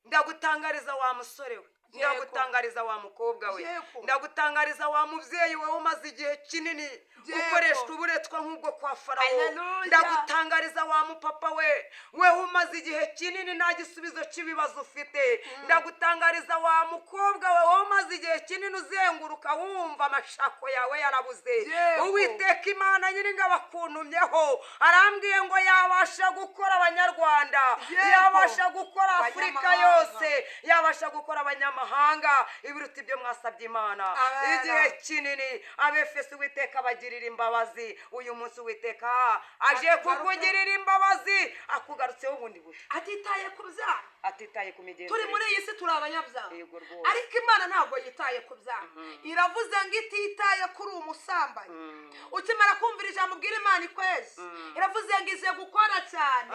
[SPEAKER 2] Ndagutangariza wa musore we, ndagutangariza wa mukobwa we,
[SPEAKER 1] Yego.
[SPEAKER 2] ndagutangariza wa mubyeyi we umaze igihe kinini
[SPEAKER 1] Yego.
[SPEAKER 2] ukoresha uburetwa nk'ubwo kwa Farawo,
[SPEAKER 1] Haleluya.
[SPEAKER 2] ndagutangariza wa mupapa we umaze igihe kinini nta gisubizo cy'ibibazo ufite, ndagutangariza wa mukobwa we umaze igihe kinini uzenguruka wumva amashako yawe yarabuze.
[SPEAKER 1] Yego.
[SPEAKER 2] Uwiteka Imana nyiringabo akuntumyeho, arambwiye ngo yabasha gukora abanyarwanda,
[SPEAKER 1] Yego.
[SPEAKER 2] yabasha gukora Afurika
[SPEAKER 1] Abanyamahanga.
[SPEAKER 2] yose, yabasha gukora abanyamahanga ibiruta ibyo mwasabye Imana.
[SPEAKER 1] Amen.
[SPEAKER 2] Igihe kinini Abefeso Uwiteka abagirira imbabazi, uyu munsi Uwiteka aje kukugirira imbabazi, akugarutseho ubundi bushya,
[SPEAKER 1] atitaye ku byaha.
[SPEAKER 2] atitaye ku migenzo.
[SPEAKER 1] Turi muri iyi si turi abanyabyaha,
[SPEAKER 2] Yego rwose.
[SPEAKER 1] ariko Imana ntabwo yitaye ku byaha. Iravuze ngo ititaye kuri umusambanyi. Ukimara kumvira ijambo ubwira Imana ikwezi, iravuze ngo ize gukora cyane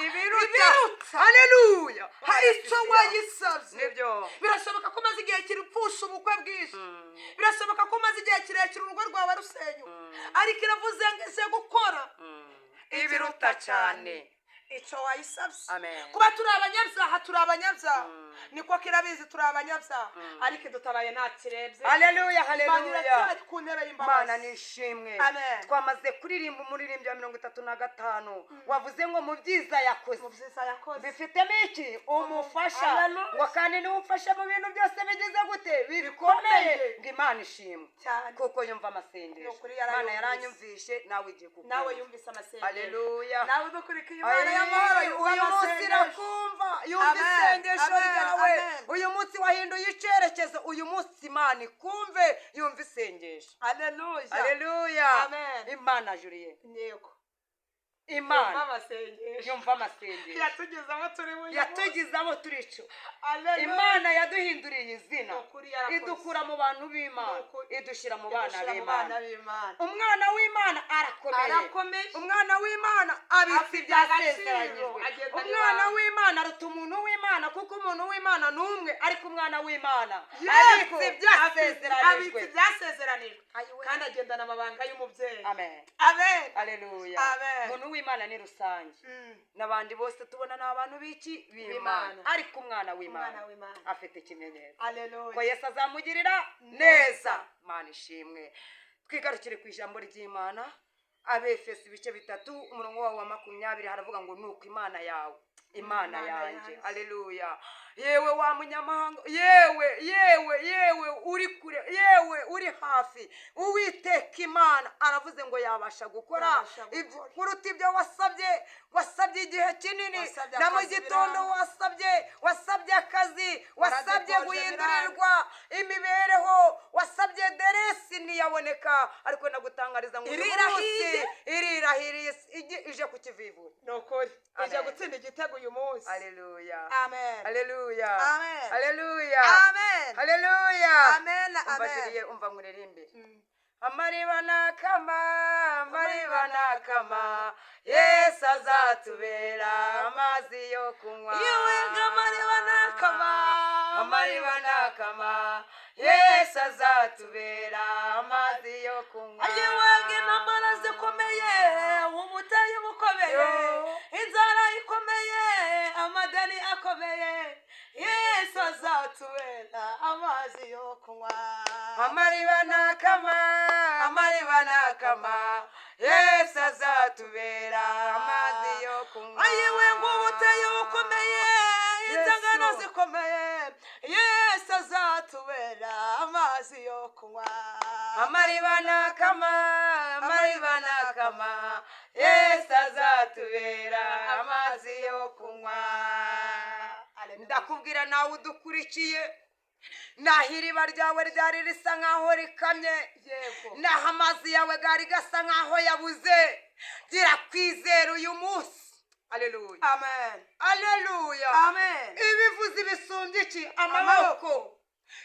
[SPEAKER 2] ibiruta. Haleluya.
[SPEAKER 1] hari icyo wayisabye.
[SPEAKER 2] Nibyo.
[SPEAKER 1] Birashoboka ko umaze igihe kiripfusha ubukwe bwinshi, birashoboka ko umaze igihe kirekire urugo rwawe rusenyuka, ariko iravuze ngo ize gukora
[SPEAKER 2] ibiruta cyane
[SPEAKER 1] icyo wayisabye.
[SPEAKER 2] Amen.
[SPEAKER 1] Kuba turi abanyabyaha, turi abanyabyaha, niko kirabizi turi abanyabyaha, ariko idutabaye nta kirebye.
[SPEAKER 2] Haleluya.
[SPEAKER 1] Imana
[SPEAKER 2] Haleluya.
[SPEAKER 1] iracyari ku ntebe
[SPEAKER 2] Mana
[SPEAKER 1] y'imbabazi.
[SPEAKER 2] nishimwe.
[SPEAKER 1] Amen.
[SPEAKER 2] Twamaze kuririmba umuririmbyi wa 35 wavuze ngo mu byiza yakoze
[SPEAKER 1] Mu byiza yakoze
[SPEAKER 2] bifitemo iki? Umufasha.
[SPEAKER 1] Haleluya.
[SPEAKER 2] Ngo kandi niwe umfasha mu bintu byose bigize gute bikomeye. Ngo Imana ishimwe
[SPEAKER 1] cyane,
[SPEAKER 2] kuko yumva amasengesho.
[SPEAKER 1] Nukuri yarayumvise.
[SPEAKER 2] Imana yaranyumvishe, nawe igiye kukumva.
[SPEAKER 1] nawe yumvise amasengesho.
[SPEAKER 2] Haleluya.
[SPEAKER 1] nawe udukurikiye Imana y'amahoro yumva
[SPEAKER 2] uyu munsi
[SPEAKER 1] amasengesho.
[SPEAKER 2] irakumva, yumva
[SPEAKER 1] Amen.
[SPEAKER 2] isengesho
[SPEAKER 1] Amen.
[SPEAKER 2] ryawe.
[SPEAKER 1] Amen.
[SPEAKER 2] Uyu munsi wahinduye icyerekezo, uyu munsi Imana ikumve, yumva isengesho.
[SPEAKER 1] Haleluya.
[SPEAKER 2] Haleluya.
[SPEAKER 1] Amen.
[SPEAKER 2] Imana Juliet,
[SPEAKER 1] Yego.
[SPEAKER 2] Imana
[SPEAKER 1] amasengesho.
[SPEAKER 2] yumva amasengesho,
[SPEAKER 1] Yatugize aho turi buye.
[SPEAKER 2] yatugize abo turico.
[SPEAKER 1] Haleluya.
[SPEAKER 2] Imana yaduhinduriye izina,
[SPEAKER 1] Nukuri yarakoze.
[SPEAKER 2] idukura mu bantu b'Imana,
[SPEAKER 1] Nukuri.
[SPEAKER 2] idushyira mu bana
[SPEAKER 1] Idushyira mu
[SPEAKER 2] b'Imana.
[SPEAKER 1] bana b'Imana.
[SPEAKER 2] Umwana w'Imana arakomeye,
[SPEAKER 1] Arakomeye.
[SPEAKER 2] umwana w'Imana abitse
[SPEAKER 1] Afite
[SPEAKER 2] ibyasezeranyijwe.
[SPEAKER 1] agaciro, agenda
[SPEAKER 2] Umwana
[SPEAKER 1] n'ibanga.
[SPEAKER 2] w'Imana aruta umuntu w'Imana, kuko umuntu w'Imana ni umwe, ariko umwana w'Imana
[SPEAKER 1] Yego.
[SPEAKER 2] abitse ibyasezeranijwe.
[SPEAKER 1] Abitse ibyasezeranijwe. kandi agendana amabanga y'umubyeyi.
[SPEAKER 2] Amen.
[SPEAKER 1] Amen.
[SPEAKER 2] Haleluya.
[SPEAKER 1] Amen.
[SPEAKER 2] Umuntu w'Imana ni rusange, n'abandi bose tubona ni abantu b'iki b'Imana,
[SPEAKER 1] B'Imana.
[SPEAKER 2] ariko umwana w'Imana
[SPEAKER 1] Umwana w'Imana
[SPEAKER 2] afite ikimenyetso
[SPEAKER 1] Haleluya.
[SPEAKER 2] ko Yesu azamugirira neza. Imana ishimwe. Twigarukire ku ijambo ry'Imana, Abefeso ibice 3 umurongo wawo wa 20 haravuga ngo nuko Imana yawe, Imana yanjye. Haleluya. Yewe wa munyamahanga, yewe uri kure, yewe uri hafi, Uwiteka Imana aravuze ngo yabasha gukora
[SPEAKER 1] Yabasha gukora.
[SPEAKER 2] kuruta ibyo wasabye igihe kinini,
[SPEAKER 1] Wasabye
[SPEAKER 2] na mu
[SPEAKER 1] akazi
[SPEAKER 2] gitondo
[SPEAKER 1] biranga.
[SPEAKER 2] wasabye akazi, wasabye
[SPEAKER 1] Waradepoje
[SPEAKER 2] guhindurirwa imibereho, wasabye deresi ntiyaboneka, ariko ndagutangariza ngo uyu
[SPEAKER 1] Irirahiye.
[SPEAKER 2] munsi irirahiriye ije ku kivivu.
[SPEAKER 1] ni ukuri ije
[SPEAKER 2] Amen.
[SPEAKER 1] gutsinda igitego uyu munsi.
[SPEAKER 2] Haleluya.
[SPEAKER 1] Amen.
[SPEAKER 2] Haleluya.
[SPEAKER 1] Amen.
[SPEAKER 2] Haleluya.
[SPEAKER 1] Amen.
[SPEAKER 2] Haleluya.
[SPEAKER 1] Amen.
[SPEAKER 2] Umva
[SPEAKER 1] Amen.
[SPEAKER 2] Juliet, umva muririmbire. Amariba nakama, Yesu azatubera amazi yo kunywa.
[SPEAKER 1] Yewe amariba nakama,
[SPEAKER 2] amariba nakama, Yesu azatubera amazi yo kunywa.
[SPEAKER 1] yewe intambara zikomeye, umutayi bukomeye,
[SPEAKER 2] Yo.
[SPEAKER 1] inzara ikomeye, amadeni akomeye, Yesu azatubera amazi yo kunywa.
[SPEAKER 2] amariba nakama, Yesu azatubera amazi yo kunywa.
[SPEAKER 1] Ayiwe ngo ubutayi bukomeye, inzangano
[SPEAKER 2] Yesu.
[SPEAKER 1] zikomeye, Yesu azatubera amazi yo kunywa.
[SPEAKER 2] amariba nakama, Yesu azatubera amazi yo kunywa. Ndakubwira nawe udukurikiye, naho iriba ryawe ryari risa nkaho rikamye,
[SPEAKER 1] Yego.
[SPEAKER 2] naho amazi yawe gari gasa nkaho yabuze, gira kwizera uyu munsi. Haleluya.
[SPEAKER 1] Amen.
[SPEAKER 2] Haleluya.
[SPEAKER 1] Amen.
[SPEAKER 2] Ibivuze ibisumbye iki? Amaboko.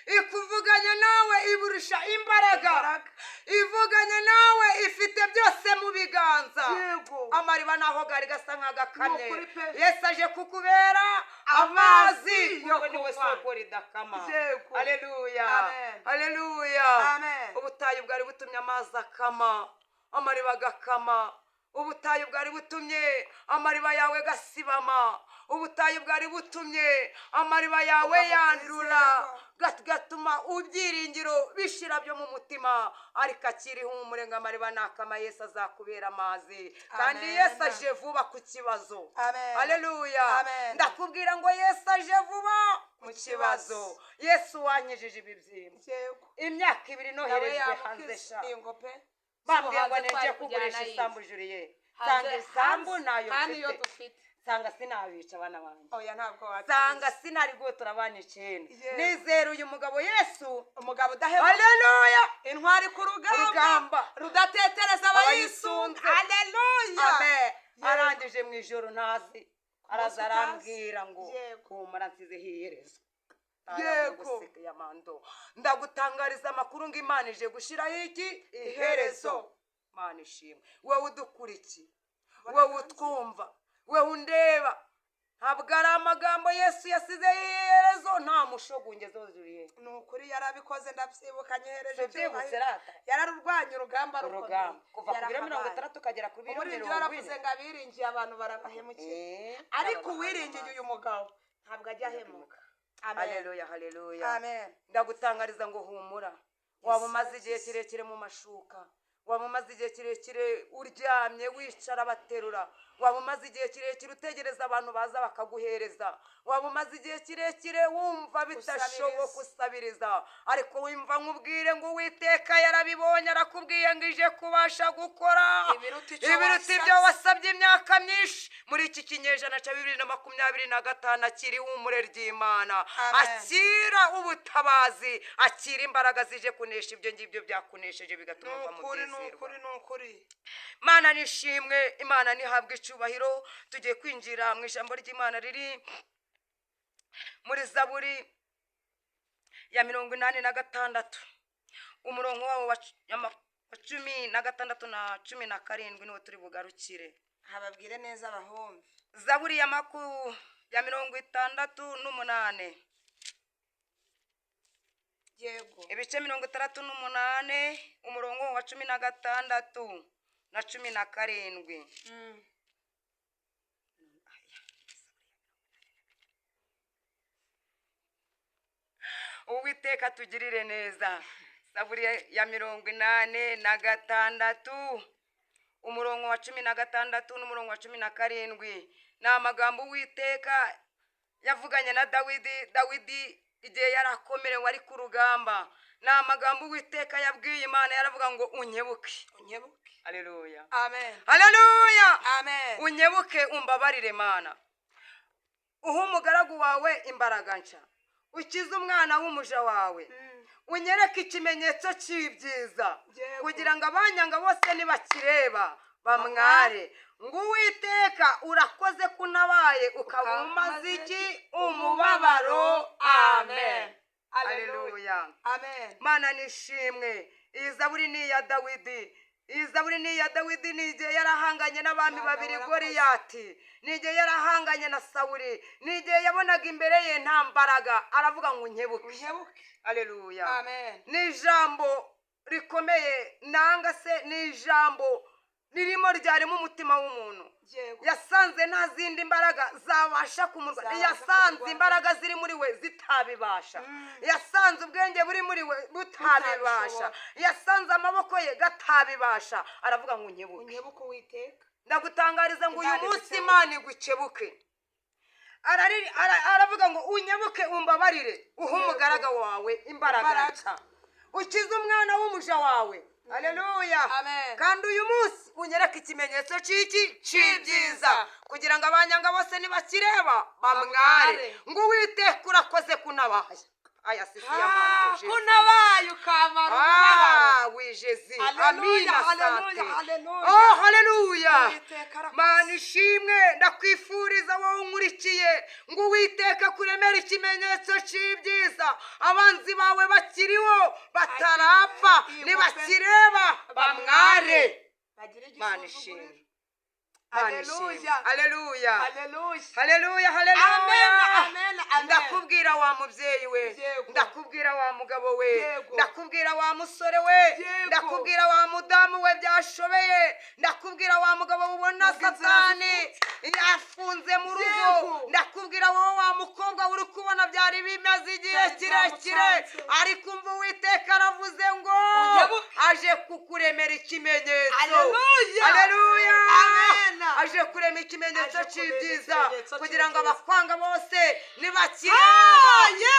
[SPEAKER 2] Ikuvuganya nawe iburusha imbaraga, ivuganye nawe ifite byose mu biganza.
[SPEAKER 1] Yego.
[SPEAKER 2] Amariba naho gari gasa nk'agakamye,
[SPEAKER 1] Nukuri pe.
[SPEAKER 2] Yesu aje kukubera amazi yo niwe soko ridakama.
[SPEAKER 1] Yego.
[SPEAKER 2] Haleluya.
[SPEAKER 1] Amen.
[SPEAKER 2] Haleluya.
[SPEAKER 1] Amen.
[SPEAKER 2] Ubutayu bwari butumye amazi akama, amariba agakama. Ubutayu bwari butumye amariba yawe gasibama, ubutayu bwari butumye amariba yawe yandura, gatuma ibyiringiro bishira byo mu mutima ariko akiriho umureng'amariba nakama Yesu azakubera amazi kandi
[SPEAKER 1] Amen.
[SPEAKER 2] Yesu aje vuba ku kibazo.
[SPEAKER 1] Amen.
[SPEAKER 2] Haleluya.
[SPEAKER 1] Amen.
[SPEAKER 2] Ndakubwira ngo Yesu aje vuba ku kibazo. Yesu wanyijije ibibyimba
[SPEAKER 1] Yego.
[SPEAKER 2] imyaka 2 noherejwe hanze sha bambwiye ngo nije kugurisha isambu juriye sanga isambu nayo mfite sanga sinabica abana banjye
[SPEAKER 1] oya ntabwo
[SPEAKER 2] sanga sinari gutora abana 9 nizera uyu mugabo Yesu
[SPEAKER 1] umugabo udaheba.
[SPEAKER 2] haleluya
[SPEAKER 1] Intwari ku rugamba rudatetereza abayisunze. Haleluya.
[SPEAKER 2] amen arangije mu ijoro ntazi araza arambwira ngo
[SPEAKER 1] Yego.
[SPEAKER 2] kumara nsize hiyerezo
[SPEAKER 1] Yego.
[SPEAKER 2] yamando ndagutangariza amakuru ngo Imana ije gushiraho iki iherezo. Imana ishimwe wowe udukurikiye wowe utwumva wowe undeba ntabwo ari amagambo Yesu yasize iherezo nta mushogunge zozuriye
[SPEAKER 1] ni ukuri yarabikoze ndabyibuka nyehereje
[SPEAKER 2] byibutse rata
[SPEAKER 1] yararurwanya urugamba
[SPEAKER 2] urugamba kuva ku biro 60 ukagera ku biro 40
[SPEAKER 1] yaravuze ngo abiringiye abantu barabahemukiye ariko uwiringiye uyu mugabo ntabwo ajya ahemuka.
[SPEAKER 2] haleluya haleluya
[SPEAKER 1] Amen.
[SPEAKER 2] ndagutangariza ngo humura waba umaze igihe kirekire mu mashuka waba umaze igihe kirekire uryamye wicara baterura waba umaze igihe kirekire utegereza abantu baza bakaguhereza waba umaze igihe kirekire wumva bitashoboka usabiriza ariko wimva nkubwire ngo Uwiteka yarabibonye arakubwiye ngo ije kubasha gukora ibiruta ibyo wasabye imyaka myinshi muri iki kinyejana cya 2025 akiri humure ry'Imana akira ubutabazi akira imbaraga zije kunesha ibyo ngibyo byakunesheje bigatuma uva mu
[SPEAKER 1] nukuri.
[SPEAKER 2] Mana nishimwe Imana nihabwe icubahiro. Tugiye kwinjira mu ijambo ry'Imana riri muri Zaburi ya 86 umurongo wawo wa 16 na 17 niwo turi bugarukire.
[SPEAKER 1] Hababwire neza abahombe.
[SPEAKER 2] Zaburi ya 68
[SPEAKER 1] Yego.
[SPEAKER 2] ibice 68 umurongo wa 16 na 17. Uwiteka tugirire neza. Zaburi ya 86 umurongo wa 16 n'umurongo wa 17 na amagambo Uwiteka yavuganye na Dawidi igihe yarakomerewe ari ku rugamba. Na amagambo Uwiteka yabwiye Imana yaravuga ngo unyebuke. Haleluya.
[SPEAKER 1] Amen.
[SPEAKER 2] Haleluya.
[SPEAKER 1] Amen.
[SPEAKER 2] Unyebuke umbabarire Mana. Uha umugaragu wawe imbaraga nshya. Ukize umwana w'umuja wawe. Unyereke ikimenyetso cy'ibyiza kugira ngo abanyanga bose nibakireba bamware ngo Uwiteka urakoze kunabaye ukabumaze iki umubabaro. Amen. Haleluya.
[SPEAKER 1] Amen.
[SPEAKER 2] Mana nishimwe. Iyi Zaburi ni ya Dawidi. Iyi Zaburi ni ya Dawidi nigihe yarahanganye n'abami babiri Goliyati. Nigihe yarahanganye na Sawuli. Nigihe yabonaga imbere ye nta mbaraga aravuga ngo unyebuke. Haleluya.
[SPEAKER 1] Amen.
[SPEAKER 2] Ni ijambo rikomeye nanga se ni ijambo ririmo ryarimo umutima w'umuntu. Yasanze nta zindi mbaraga zabasha kumurwa. Yasanze imbaraga ziri muri we zitabibasha. Yasanze ubwenge buri muri we butabibasha. Yasanze amaboko ye gatabibasha. Aravuga ngo unyebuke.
[SPEAKER 1] Uwiteka.
[SPEAKER 2] Ndagutangariza ngo uyu munsi Imana igukebuke. Aravuga ngo unyebuke umbabarire uha umugaraga wawe imbaraga nshya. Ukize umwana w'umuja wawe. Haleluya.
[SPEAKER 1] Amen.
[SPEAKER 2] Kandi uyu munsi unyereke ikimenyetso cy'ibyiza kugira ngo abanyanga bose nibakireba bamware ngo Uwiteka urakoze kunabaye. Aya sisi ya manto
[SPEAKER 1] kunabaye ukamara umubabaro.
[SPEAKER 2] Wijezi.
[SPEAKER 1] Amina.
[SPEAKER 2] Oh haleluya. Mana ishimwe ndakwifuriza wowe unkurikiye ngo Uwiteka kuremera ikimenyetso cy'ibyiza abanzi bawe bakiriho batarapfa nibakireba bamware. Mana ishimwe. Haleluya. Haleluya. Haleluya. Haleluya. Ndakubwira wa mubyeyi we. Ndakubwira wa mugabo we. Ndakubwira wa musore we. Ndakubwira wa mudamu we byashobeye. ndakubwira wa mugabo ubona satani yafunze mu rugo, ndakubwira wowe wa mukobwa uri kubona byari bimaze igihe kirekire, ariko umva Uwiteka aravuze ngo aje kukuremera ikimenyetso. Haleluya, aje kurema ikimenyetso cy'ibyiza kugira ngo abakwanga bose nibakireba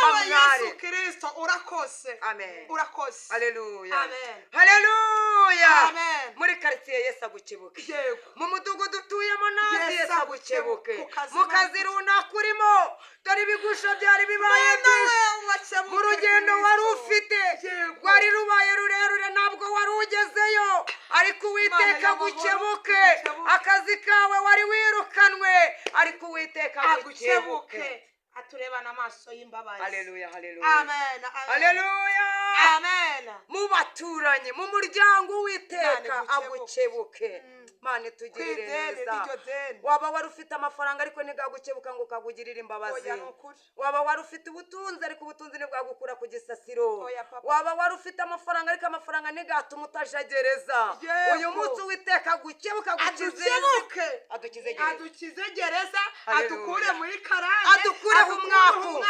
[SPEAKER 2] bamware.
[SPEAKER 1] Yesu Kristo urakoze.
[SPEAKER 2] Amen.
[SPEAKER 1] Urakoze.
[SPEAKER 2] Haleluya.
[SPEAKER 1] Amen.
[SPEAKER 2] Haleluya.
[SPEAKER 1] Amen.
[SPEAKER 2] Muri quartier Yesu agukebuke.
[SPEAKER 1] Yego.
[SPEAKER 2] Mu mudugudu utuyemo nazi Yesu agukebuke.
[SPEAKER 1] Ku
[SPEAKER 2] Mu kazi runaka urimo dore ibigusho byari bibaye byinshi. Mu rugendo wari ufite rwari rubaye rurerure ntabwo wari ugezeyo, ariko Uwiteka agukebuke. Akazi kawe wari wirukanwe, ariko Uwiteka agukebuke.
[SPEAKER 1] Aturebana amaso y'imbabazi.
[SPEAKER 2] Haleluya, haleluya.
[SPEAKER 1] Amen.
[SPEAKER 2] Haleluya.
[SPEAKER 1] Amen.
[SPEAKER 2] Mu baturanye mu muryango Uwiteka agukebuke. Mane tugirire neza. Waba wari ufite amafaranga ariko ntigagukebuka ngo kagugirire imbabazi. Waba wari ufite ubutunzi ariko ubutunzi ntibwagukura ku gisasiro. Waba wari ufite amafaranga ariko amafaranga ntigatuma utajagereza. Uyu munsi Uwiteka agukebuka
[SPEAKER 1] adukize gereza, adukure muri karande,
[SPEAKER 2] adukure umwaku,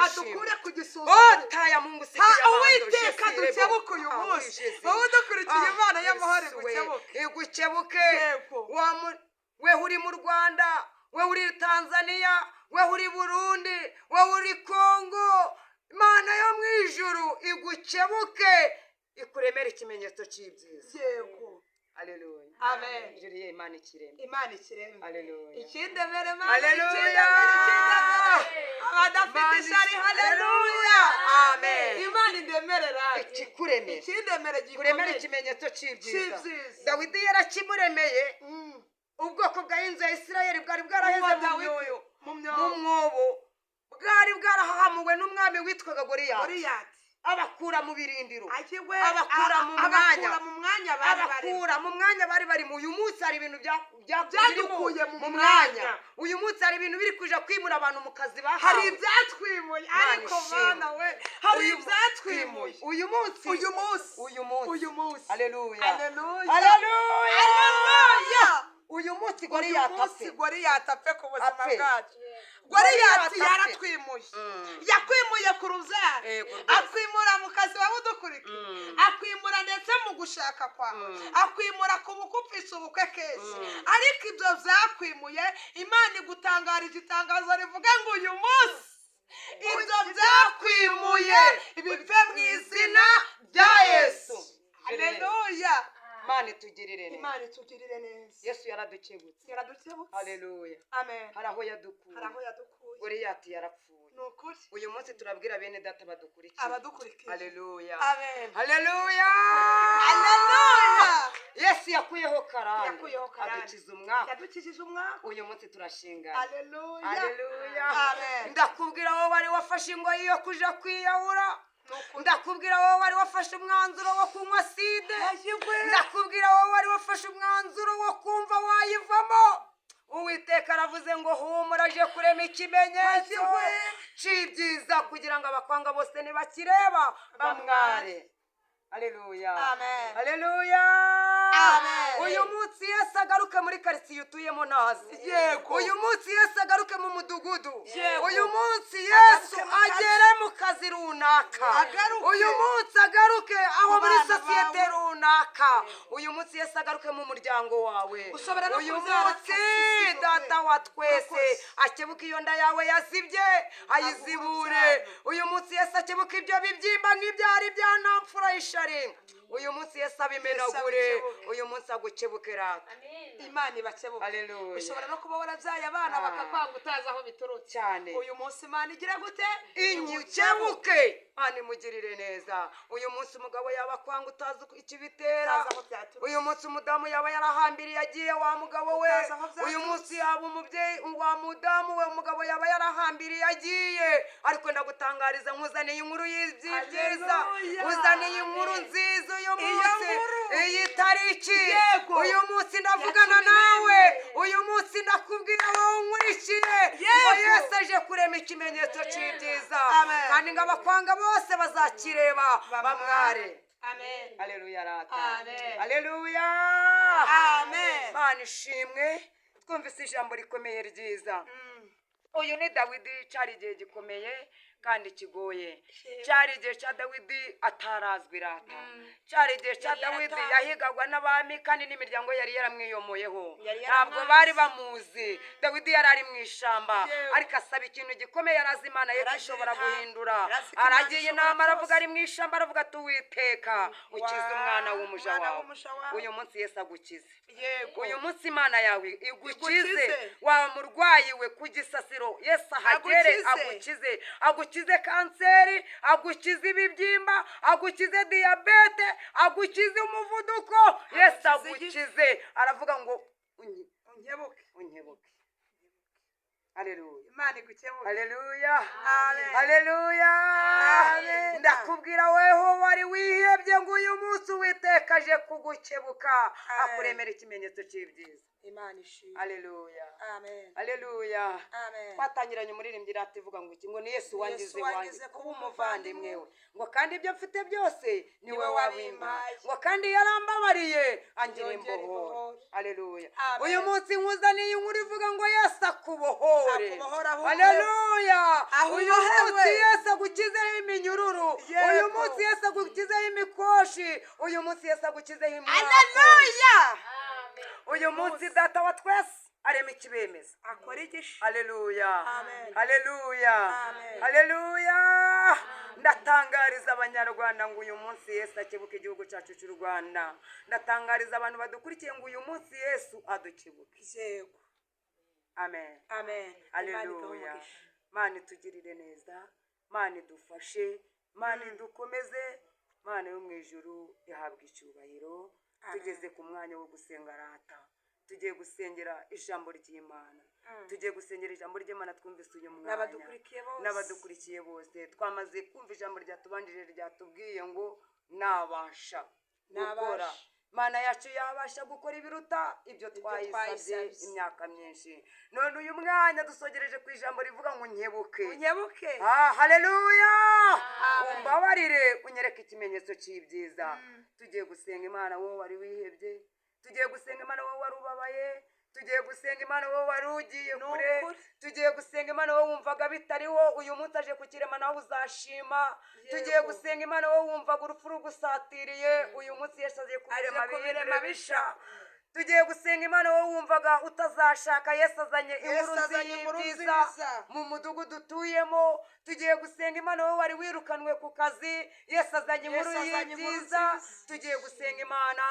[SPEAKER 1] adukure ku gisuzuguriro.
[SPEAKER 2] Taya Mungu sikia
[SPEAKER 1] Uwiteka adukebuke uyu munsi. Wowe udukurikiye Imana y'amahoro
[SPEAKER 2] igukebuke. We uri mu Rwanda, we uri Tanzania, we uri Burundi, we uri Kongo, Imana yo mu ijuru igukebuke ikuremera ikimenyetso cy'ibyiza.
[SPEAKER 1] Yego.
[SPEAKER 2] Haleluya.
[SPEAKER 1] Amen.
[SPEAKER 2] Juriye Imana ikireme.
[SPEAKER 1] Imana ikireme.
[SPEAKER 2] Haleluya.
[SPEAKER 1] Ikindemere Imana.
[SPEAKER 2] Haleluya.
[SPEAKER 1] Abadafite ishari. Haleluya.
[SPEAKER 2] Amen.
[SPEAKER 1] Imana indemerera.
[SPEAKER 2] Ikikuremera.
[SPEAKER 1] Ikindemere gikomeye.
[SPEAKER 2] Kuremera ikimenyetso cy'ibyiza. Dawidi yarakimuremeye. Ubwoko bwa inzu ya Isirayeli bwari bwaraheze mu mwobo, bwari bwarahahamuwe n'umwami witwaga Goliyati. Abakura mu birindiro, abakura mu mwanya bari barimo. Uyu munsi hari ibintu byadukuye mu mwanya. Uyu munsi hari ibintu biri kuja kwimura abantu mu kazi bahawe.
[SPEAKER 1] Hari ibyatwimuye, ariko Mana we, hari ibyatwimuye. Uyu munsi.
[SPEAKER 2] Haleluya.
[SPEAKER 1] Haleluya.
[SPEAKER 2] Uyu munsi Goliyati
[SPEAKER 1] apfe ku buzima bwacu. Goliyati yaratwimuye. Yakwimuye ku rubyaro, akwimura mu kazi wawe udukurikiye, akwimura ndetse mu gushaka kwawe, akwimura ku bukupfisha ubukwe kenshi. Ariko ibyo byakwimuye, Imana igutangara igitangazo rivuga ngo uyu munsi ibyo byakwimuye bipfe mu izina rya Yesu. Haleluya.
[SPEAKER 2] Imana itugirire
[SPEAKER 1] neza.
[SPEAKER 2] Yesu yaradukebutse. Haleluya.
[SPEAKER 1] Amen.
[SPEAKER 2] Hari aho yadukuye. Goliyati yarapfuye.
[SPEAKER 1] Nukuri.
[SPEAKER 2] Uyu munsi turabwira bene data badukurikiye. Haleluya.
[SPEAKER 1] Amen.
[SPEAKER 2] Haleluya. Yesu yakuyeho karande. Adukijije umwaka. Uyu munsi turashinga. Haleluya.
[SPEAKER 1] Amen.
[SPEAKER 2] Ndakubwira wowe wari wafashe ingoyi yo kuja kwiyahura. Ndakubwira wowe wari wafashe umwanzuro wo kunywa side. Ndakubwira wowe wari wafashe umwanzuro wo kumva wayivamo. Uwiteka aravuze ngo humura, aje kurema ikimenyetso cy'ibyiza kugira ngo abakwanga bose nibakireba bamware. Haleluya.
[SPEAKER 1] Amen.
[SPEAKER 2] Haleluya.
[SPEAKER 1] Amen.
[SPEAKER 2] Uyu munsi Yesu agaruke muri quartier utuyemo nazi.
[SPEAKER 1] Yego.
[SPEAKER 2] Uyu munsi Yesu agaruke mu mudugudu. Uyu munsi Yesu agere mu kazi runaka. Uyu munsi agaruke aho muri societe runaka. Uyu munsi Yesu agaruke mu muryango wawe. Uyu munsi data wa twese akebuka iyo nda yawe yazibye ayizibure. Uyu munsi Yesu akebuka ibyo bibyimba nk'ibyari byanamfura ishari. Uyu munsi Yesu abimenagure. Uyu munsi agukebukera.
[SPEAKER 1] Imana ibakebuke.
[SPEAKER 2] Haleluya.
[SPEAKER 1] Ushobora no kuba warabyaye abana bakakwanga utazi aho biturutse
[SPEAKER 2] cyane.
[SPEAKER 1] Uyu munsi Imana igira gute?
[SPEAKER 2] Inyukebuke. Imana imugirire neza. Uyu munsi umugabo yaba kwanga utazi ikibitera. Uyu munsi umudamu yaba yarahambiriye yagiye wa mugabo we. Uyu munsi yaba umubyeyi wa mudamu we umugabo yaba yarahambiriye yagiye. Ariko ndagutangariza nkuzaniye inkuru y'ibyiza. Uzaniye inkuru nziza uyu munsi. Iyi tariki. Uyu munsi ndavugana nawe. Uyu munsi ndakubwira wowe unkurikiye ngo Yesu aje kurema ikimenyetso cy'ibyiza. Kandi ngo abakwanga bose bazakireba bamware.
[SPEAKER 1] amen
[SPEAKER 2] haleluya rata
[SPEAKER 1] Amen.
[SPEAKER 2] haleluya
[SPEAKER 1] Amen.
[SPEAKER 2] mana ishimwe twumvise ijambo rikomeye ryiza uyu ni dawidi cyari igihe gikomeye kandi kigoye cyari igihe cya dawidi atarazwi rata cyari igihe cya
[SPEAKER 1] Yari
[SPEAKER 2] dawidi
[SPEAKER 1] yaratazwi.
[SPEAKER 2] yahigagwa n'abami kandi n'imiryango yari yaramwiyomoyeho
[SPEAKER 1] Yari
[SPEAKER 2] ntabwo
[SPEAKER 1] yaramwanze.
[SPEAKER 2] bari bamuzi dawidi yari ari mu ishyamba
[SPEAKER 1] Yewe.
[SPEAKER 2] ariko asaba ikintu gikomeye arazi imana ye
[SPEAKER 1] Aragira
[SPEAKER 2] ishobora
[SPEAKER 1] inama.
[SPEAKER 2] guhindura
[SPEAKER 1] Arazi ko Imana
[SPEAKER 2] aragiye
[SPEAKER 1] ishobora
[SPEAKER 2] inama aravuga
[SPEAKER 1] byose.
[SPEAKER 2] ari mu ishyamba aravuga ati uwiteka ukize umwana w'umuja
[SPEAKER 1] Umwana
[SPEAKER 2] wawe
[SPEAKER 1] w'umuja wawe.
[SPEAKER 2] uyu munsi yesu agukize
[SPEAKER 1] yego
[SPEAKER 2] uyu munsi imana yawe igukize
[SPEAKER 1] Igukize.
[SPEAKER 2] wa murwayi we ku gisasiro yesu ahagere
[SPEAKER 1] Agukize.
[SPEAKER 2] agukize kanseri agukize ibibyimba agukize diyabete agukize umuvuduko yesu agukize aravuga ngo
[SPEAKER 1] unkebuke
[SPEAKER 2] unkebuke haleluya
[SPEAKER 1] imana igukebuke
[SPEAKER 2] haleluya
[SPEAKER 1] Amen.
[SPEAKER 2] haleluya
[SPEAKER 1] Amen.
[SPEAKER 2] ndakubwira weho wari wihebye ngo uyu munsi uwiteka aje kugukebuka
[SPEAKER 1] Amen.
[SPEAKER 2] akuremera ikimenyetso cy'ibyiza
[SPEAKER 1] imana ishimwe
[SPEAKER 2] haleluya
[SPEAKER 1] amen
[SPEAKER 2] haleluya
[SPEAKER 1] amen
[SPEAKER 2] twatangiranye umuririmbyi rati ivuga ngo iki ngo ni yesu wangize
[SPEAKER 1] Yesu
[SPEAKER 2] wanjye
[SPEAKER 1] wangize
[SPEAKER 2] kuba
[SPEAKER 1] kuba
[SPEAKER 2] umuvandimwe we
[SPEAKER 1] umuvandimwe
[SPEAKER 2] ngo kandi ibyo mfite byose niwe
[SPEAKER 1] Niwe
[SPEAKER 2] wabimpaye
[SPEAKER 1] wabimpaye.
[SPEAKER 2] ngo kandi yarambabariye angira
[SPEAKER 1] Yongera
[SPEAKER 2] imbohoro
[SPEAKER 1] imbohoro.
[SPEAKER 2] haleluya
[SPEAKER 1] Amen.
[SPEAKER 2] uyu munsi nkuzaniye inkuru ivuga ngo yesu akubohore
[SPEAKER 1] Akubohore aho
[SPEAKER 2] haleluya
[SPEAKER 1] Aho
[SPEAKER 2] uyu
[SPEAKER 1] ubohewe.
[SPEAKER 2] munsi yesu agukizeho iminyururu
[SPEAKER 1] Yego.
[SPEAKER 2] uyu munsi yesu agukizeho imikoshi uyu munsi yesu agukizeho imyaka
[SPEAKER 1] haleluya
[SPEAKER 2] uyu munsi data wa twese arema ikibemeza
[SPEAKER 1] akora igisha
[SPEAKER 2] haleluya
[SPEAKER 1] Amen.
[SPEAKER 2] haleluya
[SPEAKER 1] Amen.
[SPEAKER 2] haleluya ndatangariza abanyarwanda ngo uyu munsi yesu akebuka igihugu cyacu cy'u rwanda ndatangariza abantu badukurikiye ngo uyu munsi yesu adukebuke
[SPEAKER 1] yego
[SPEAKER 2] amen
[SPEAKER 1] amen Imana iguhe
[SPEAKER 2] haleluya
[SPEAKER 1] umugisha.
[SPEAKER 2] mana itugirire neza mana idufashe mana idukomeze mana yo mu ijuru ihabwa icyubahiro
[SPEAKER 1] Amen.
[SPEAKER 2] tugeze ku mwanya wo gusenga rata tugiye gusengera ijambo ry'imana tugiye gusengera ijambo ry'imana twumvise uyu mwanya
[SPEAKER 1] n'abadukurikiye bose
[SPEAKER 2] n'abadukurikiye bose twamaze kumva ijambo ryatubanjije ryatubwiye ngo nabasha gukora
[SPEAKER 1] Nabasha.
[SPEAKER 2] mana yacu yabasha gukora ibiruta ibyo twayisabye
[SPEAKER 1] twayisabye.
[SPEAKER 2] imyaka myinshi none uyu mwanya dusogereje ku ijambo rivuga ngo nkebuke
[SPEAKER 1] unkebuke
[SPEAKER 2] haleluya
[SPEAKER 1] Amen.
[SPEAKER 2] umbabarire unyereke ikimenyetso cy'ibyiza tugiye gusenga imana wowe wari wihebye tugiye gusenga imana wowe wari ubabaye tugiye gusenga imana wowe wari ugiye kure
[SPEAKER 1] ukuri.
[SPEAKER 2] tugiye gusenga imana wowe wumvaga bitariho uyu munsi aje kukirema nawe uzashima tugiye gusenga imana wowe wumvaga urupfu rugusatiriye uyu munsi yesu agiye kubirema
[SPEAKER 1] Aje kubirema
[SPEAKER 2] bihindure
[SPEAKER 1] bisha.
[SPEAKER 2] bisha tugiye gusenga imana wowe wumvaga utazashaka yesu azanye
[SPEAKER 1] Yesu azanye inkuru
[SPEAKER 2] nziza
[SPEAKER 1] nziza.
[SPEAKER 2] mu mudugudu utuyemo tugiye gusenga imana wowe wari wirukanwe ku kazi yesu azanye inkuru
[SPEAKER 1] Yesu azanye inkuru
[SPEAKER 2] y'ibyiza
[SPEAKER 1] nziza.
[SPEAKER 2] tugiye gusenga imana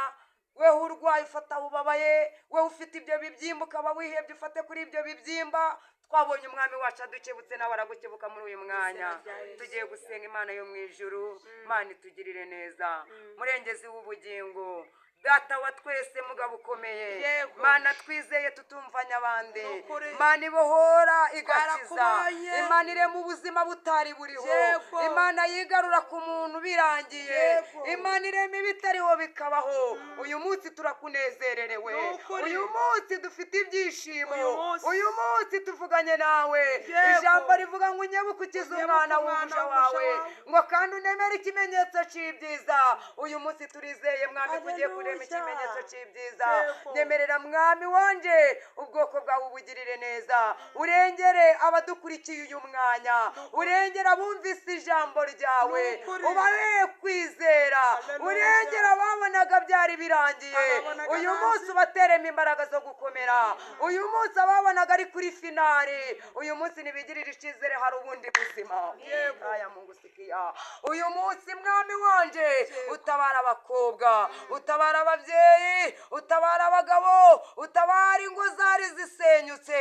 [SPEAKER 2] wewe urwaye ufata ubabaye wewe ufite ibyo bibyimba ukaba wihebye ufate kuri ibyo bibyimba twabonye umwami wacu adukebutse nawe aragukebuka muri uyu mwanya
[SPEAKER 1] Izina rya Yesu.
[SPEAKER 2] tugiye gusenga imana yo mu ijuru mana itugirire neza murengezi w'ubugingo data wa twese mugabo ukomeye
[SPEAKER 1] Yego.
[SPEAKER 2] mana twizeye tutumvanye abandi
[SPEAKER 1] Nukuri.
[SPEAKER 2] mana ibohora igakiza
[SPEAKER 1] Twarakubonye.
[SPEAKER 2] imana irema ubuzima butari buriho
[SPEAKER 1] Yego.
[SPEAKER 2] imana yigarura ku muntu birangiye
[SPEAKER 1] Yego.
[SPEAKER 2] imana irema ibitariho bikabaho uyu munsi turakunezererewe
[SPEAKER 1] Nukuri.
[SPEAKER 2] uyu munsi dufite ibyishimo
[SPEAKER 1] Uyu munsi.
[SPEAKER 2] uyu munsi tuvuganye nawe
[SPEAKER 1] Yego.
[SPEAKER 2] ijambo rivuga ngo unyebuke ukize
[SPEAKER 1] Unyebuke
[SPEAKER 2] umwana
[SPEAKER 1] umwana
[SPEAKER 2] w'umuja
[SPEAKER 1] w'umuja
[SPEAKER 2] wawe
[SPEAKER 1] wawe.
[SPEAKER 2] ngo kandi unemere ikimenyetso cy'ibyiza uyu munsi turizeye mwami ko ugiye kurema ikimenyetso cy'ibyiza
[SPEAKER 1] Yego.
[SPEAKER 2] nyemerera mwami wanje ubwoko bwawe ubugirire neza urengere abadukurikiye uyu mwanya urengere abumvise ijambo ryawe
[SPEAKER 1] Nukuri.
[SPEAKER 2] ubahe kwizera
[SPEAKER 1] Haleluya.
[SPEAKER 2] urengere ababonaga byari birangiye
[SPEAKER 1] Ababonaga
[SPEAKER 2] uyu
[SPEAKER 1] nabi.
[SPEAKER 2] munsi ubateremo imbaraga zo gukomera uyu munsi ababonaga ari kuri finari uyu munsi ntibigirire icyizere hari ubundi buzima
[SPEAKER 1] Yego.
[SPEAKER 2] aya mungu sikia uyu munsi mwami wanje utabara abakobwa utabara ababyeyi utabara abagabo utabara ingo zari zisenyutse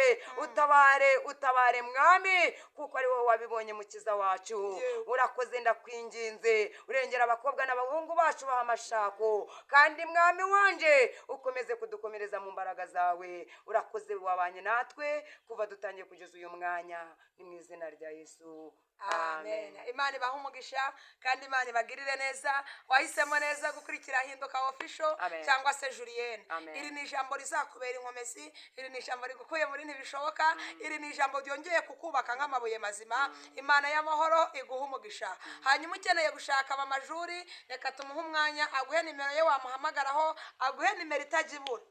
[SPEAKER 2] utabare mwami kuko ari wowe wabibonye mukiza wacu urakoze ndakwinginze urengera abakobwa n'abahungu bacu baha amashako kandi mwami wanje ukomeze kudukomereza mu mbaraga zawe urakoze wabanye natwe kuva dutangiye kugeza uyu mwanya ni mu izina rya Yesu
[SPEAKER 1] amen. Imana ibaha umugisha kandi Imana ibagirire neza. Wahisemo neza gukurikira Hinduka Official
[SPEAKER 2] Amen.
[SPEAKER 1] cyangwa se Julienne.
[SPEAKER 2] Amen.
[SPEAKER 1] Iri ni ijambo rizakubera inkomezi, iri ni ijambo rigukuye muri ntibishoboka, iri ni ijambo ryongeye kukubaka nk'amabuye mazima. Imana y'amahoro iguha umugisha. Hanyuma ukeneye gushaka Mama Juri, reka tumuhe umwanya aguhe nimero ye wamuhamagaraho, aguhe nimero itajya ibura.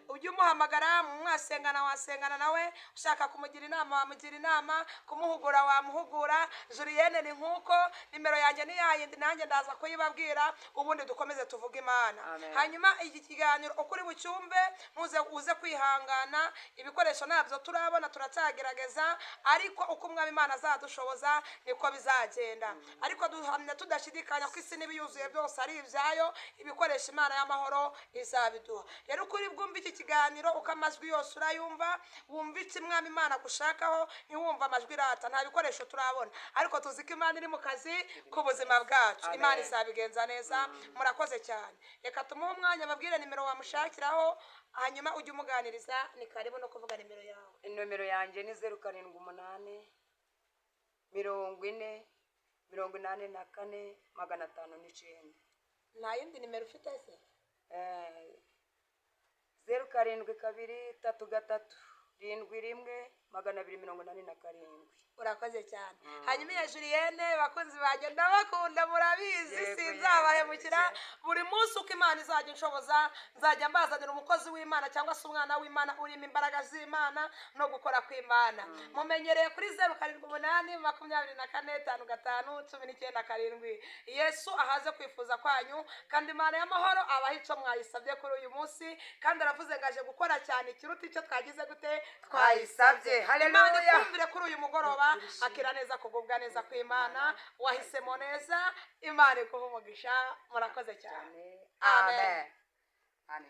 [SPEAKER 1] Ujye umuhamagara, mwasengana wasengana nawe, ushaka kumugira inama wamugira inama, kumuhugura wamuhugura. Julienne ni nkuko, nimero yanjye ni yayindi nanjye ndaza kuyibabwira, ubundi dukomeze tuvuge Imana.
[SPEAKER 2] Amen.
[SPEAKER 1] Hanyuma iki kiganiro ukuri bucyumve, uze kwihangana, ibikoresho nabyo turabona turacyagerageza, ariko uko umwami Imana azadushoboza niko bizagenda. Ariko duhamya tudashidikanya ko isi n'ibiyuzuye byose ari ibyayo, ibikoresho Imana y'amahoro izabiduha. Rero ukuri bwumva iki kiganiro, uko amajwi yose urayumva, wumva iki umwami Imana gushakaho, ntiwumva amajwi irata, nta bikoresho turabona, ariko tuzi ko Imana iri mu kazi k'ubuzima bwacu.
[SPEAKER 2] Amen.
[SPEAKER 1] Imana izabigenza neza. Murakoze cyane. Reka tumuhe umwanya babwire nimero wamushakiraho, hanyuma ujye umuganiriza. Ni karibu no kuvuga nimero yawe.
[SPEAKER 2] Nomero yanjye ni 078 40 84 509.
[SPEAKER 1] Nta yindi nimero ufite se?
[SPEAKER 2] 072 33 71 287.
[SPEAKER 1] Urakoze cyane. Hanyuma ya Julienne, bakunzi banjye ndabakunda, murabizi
[SPEAKER 2] Yego,
[SPEAKER 1] sinzabahemukira.
[SPEAKER 2] yego.
[SPEAKER 1] Buri munsi uko Imana izajya inshoboza, nzajya mbazanira umukozi w'Imana cyangwa se umwana w'Imana urimo imbaraga z'Imana no gukora kw'Imana. Mumenyereye kuri 078 24 55 19 Yesu ahaze kwifuza kwanyu, kandi Imana y'amahoro abaha icyo mwayisabye kuri uyu munsi, kandi aravuze ngo aje gukora cyane ikiruta icyo twagize gute
[SPEAKER 2] Twayisabye.
[SPEAKER 1] Imana
[SPEAKER 2] Haleluya.
[SPEAKER 1] ikumvire kuri uyu mugoroba, akira neza kugubwa neza kw'Imana, wahisemo neza. Imana ikuhe umugisha. Murakoze cyane.
[SPEAKER 2] Amen.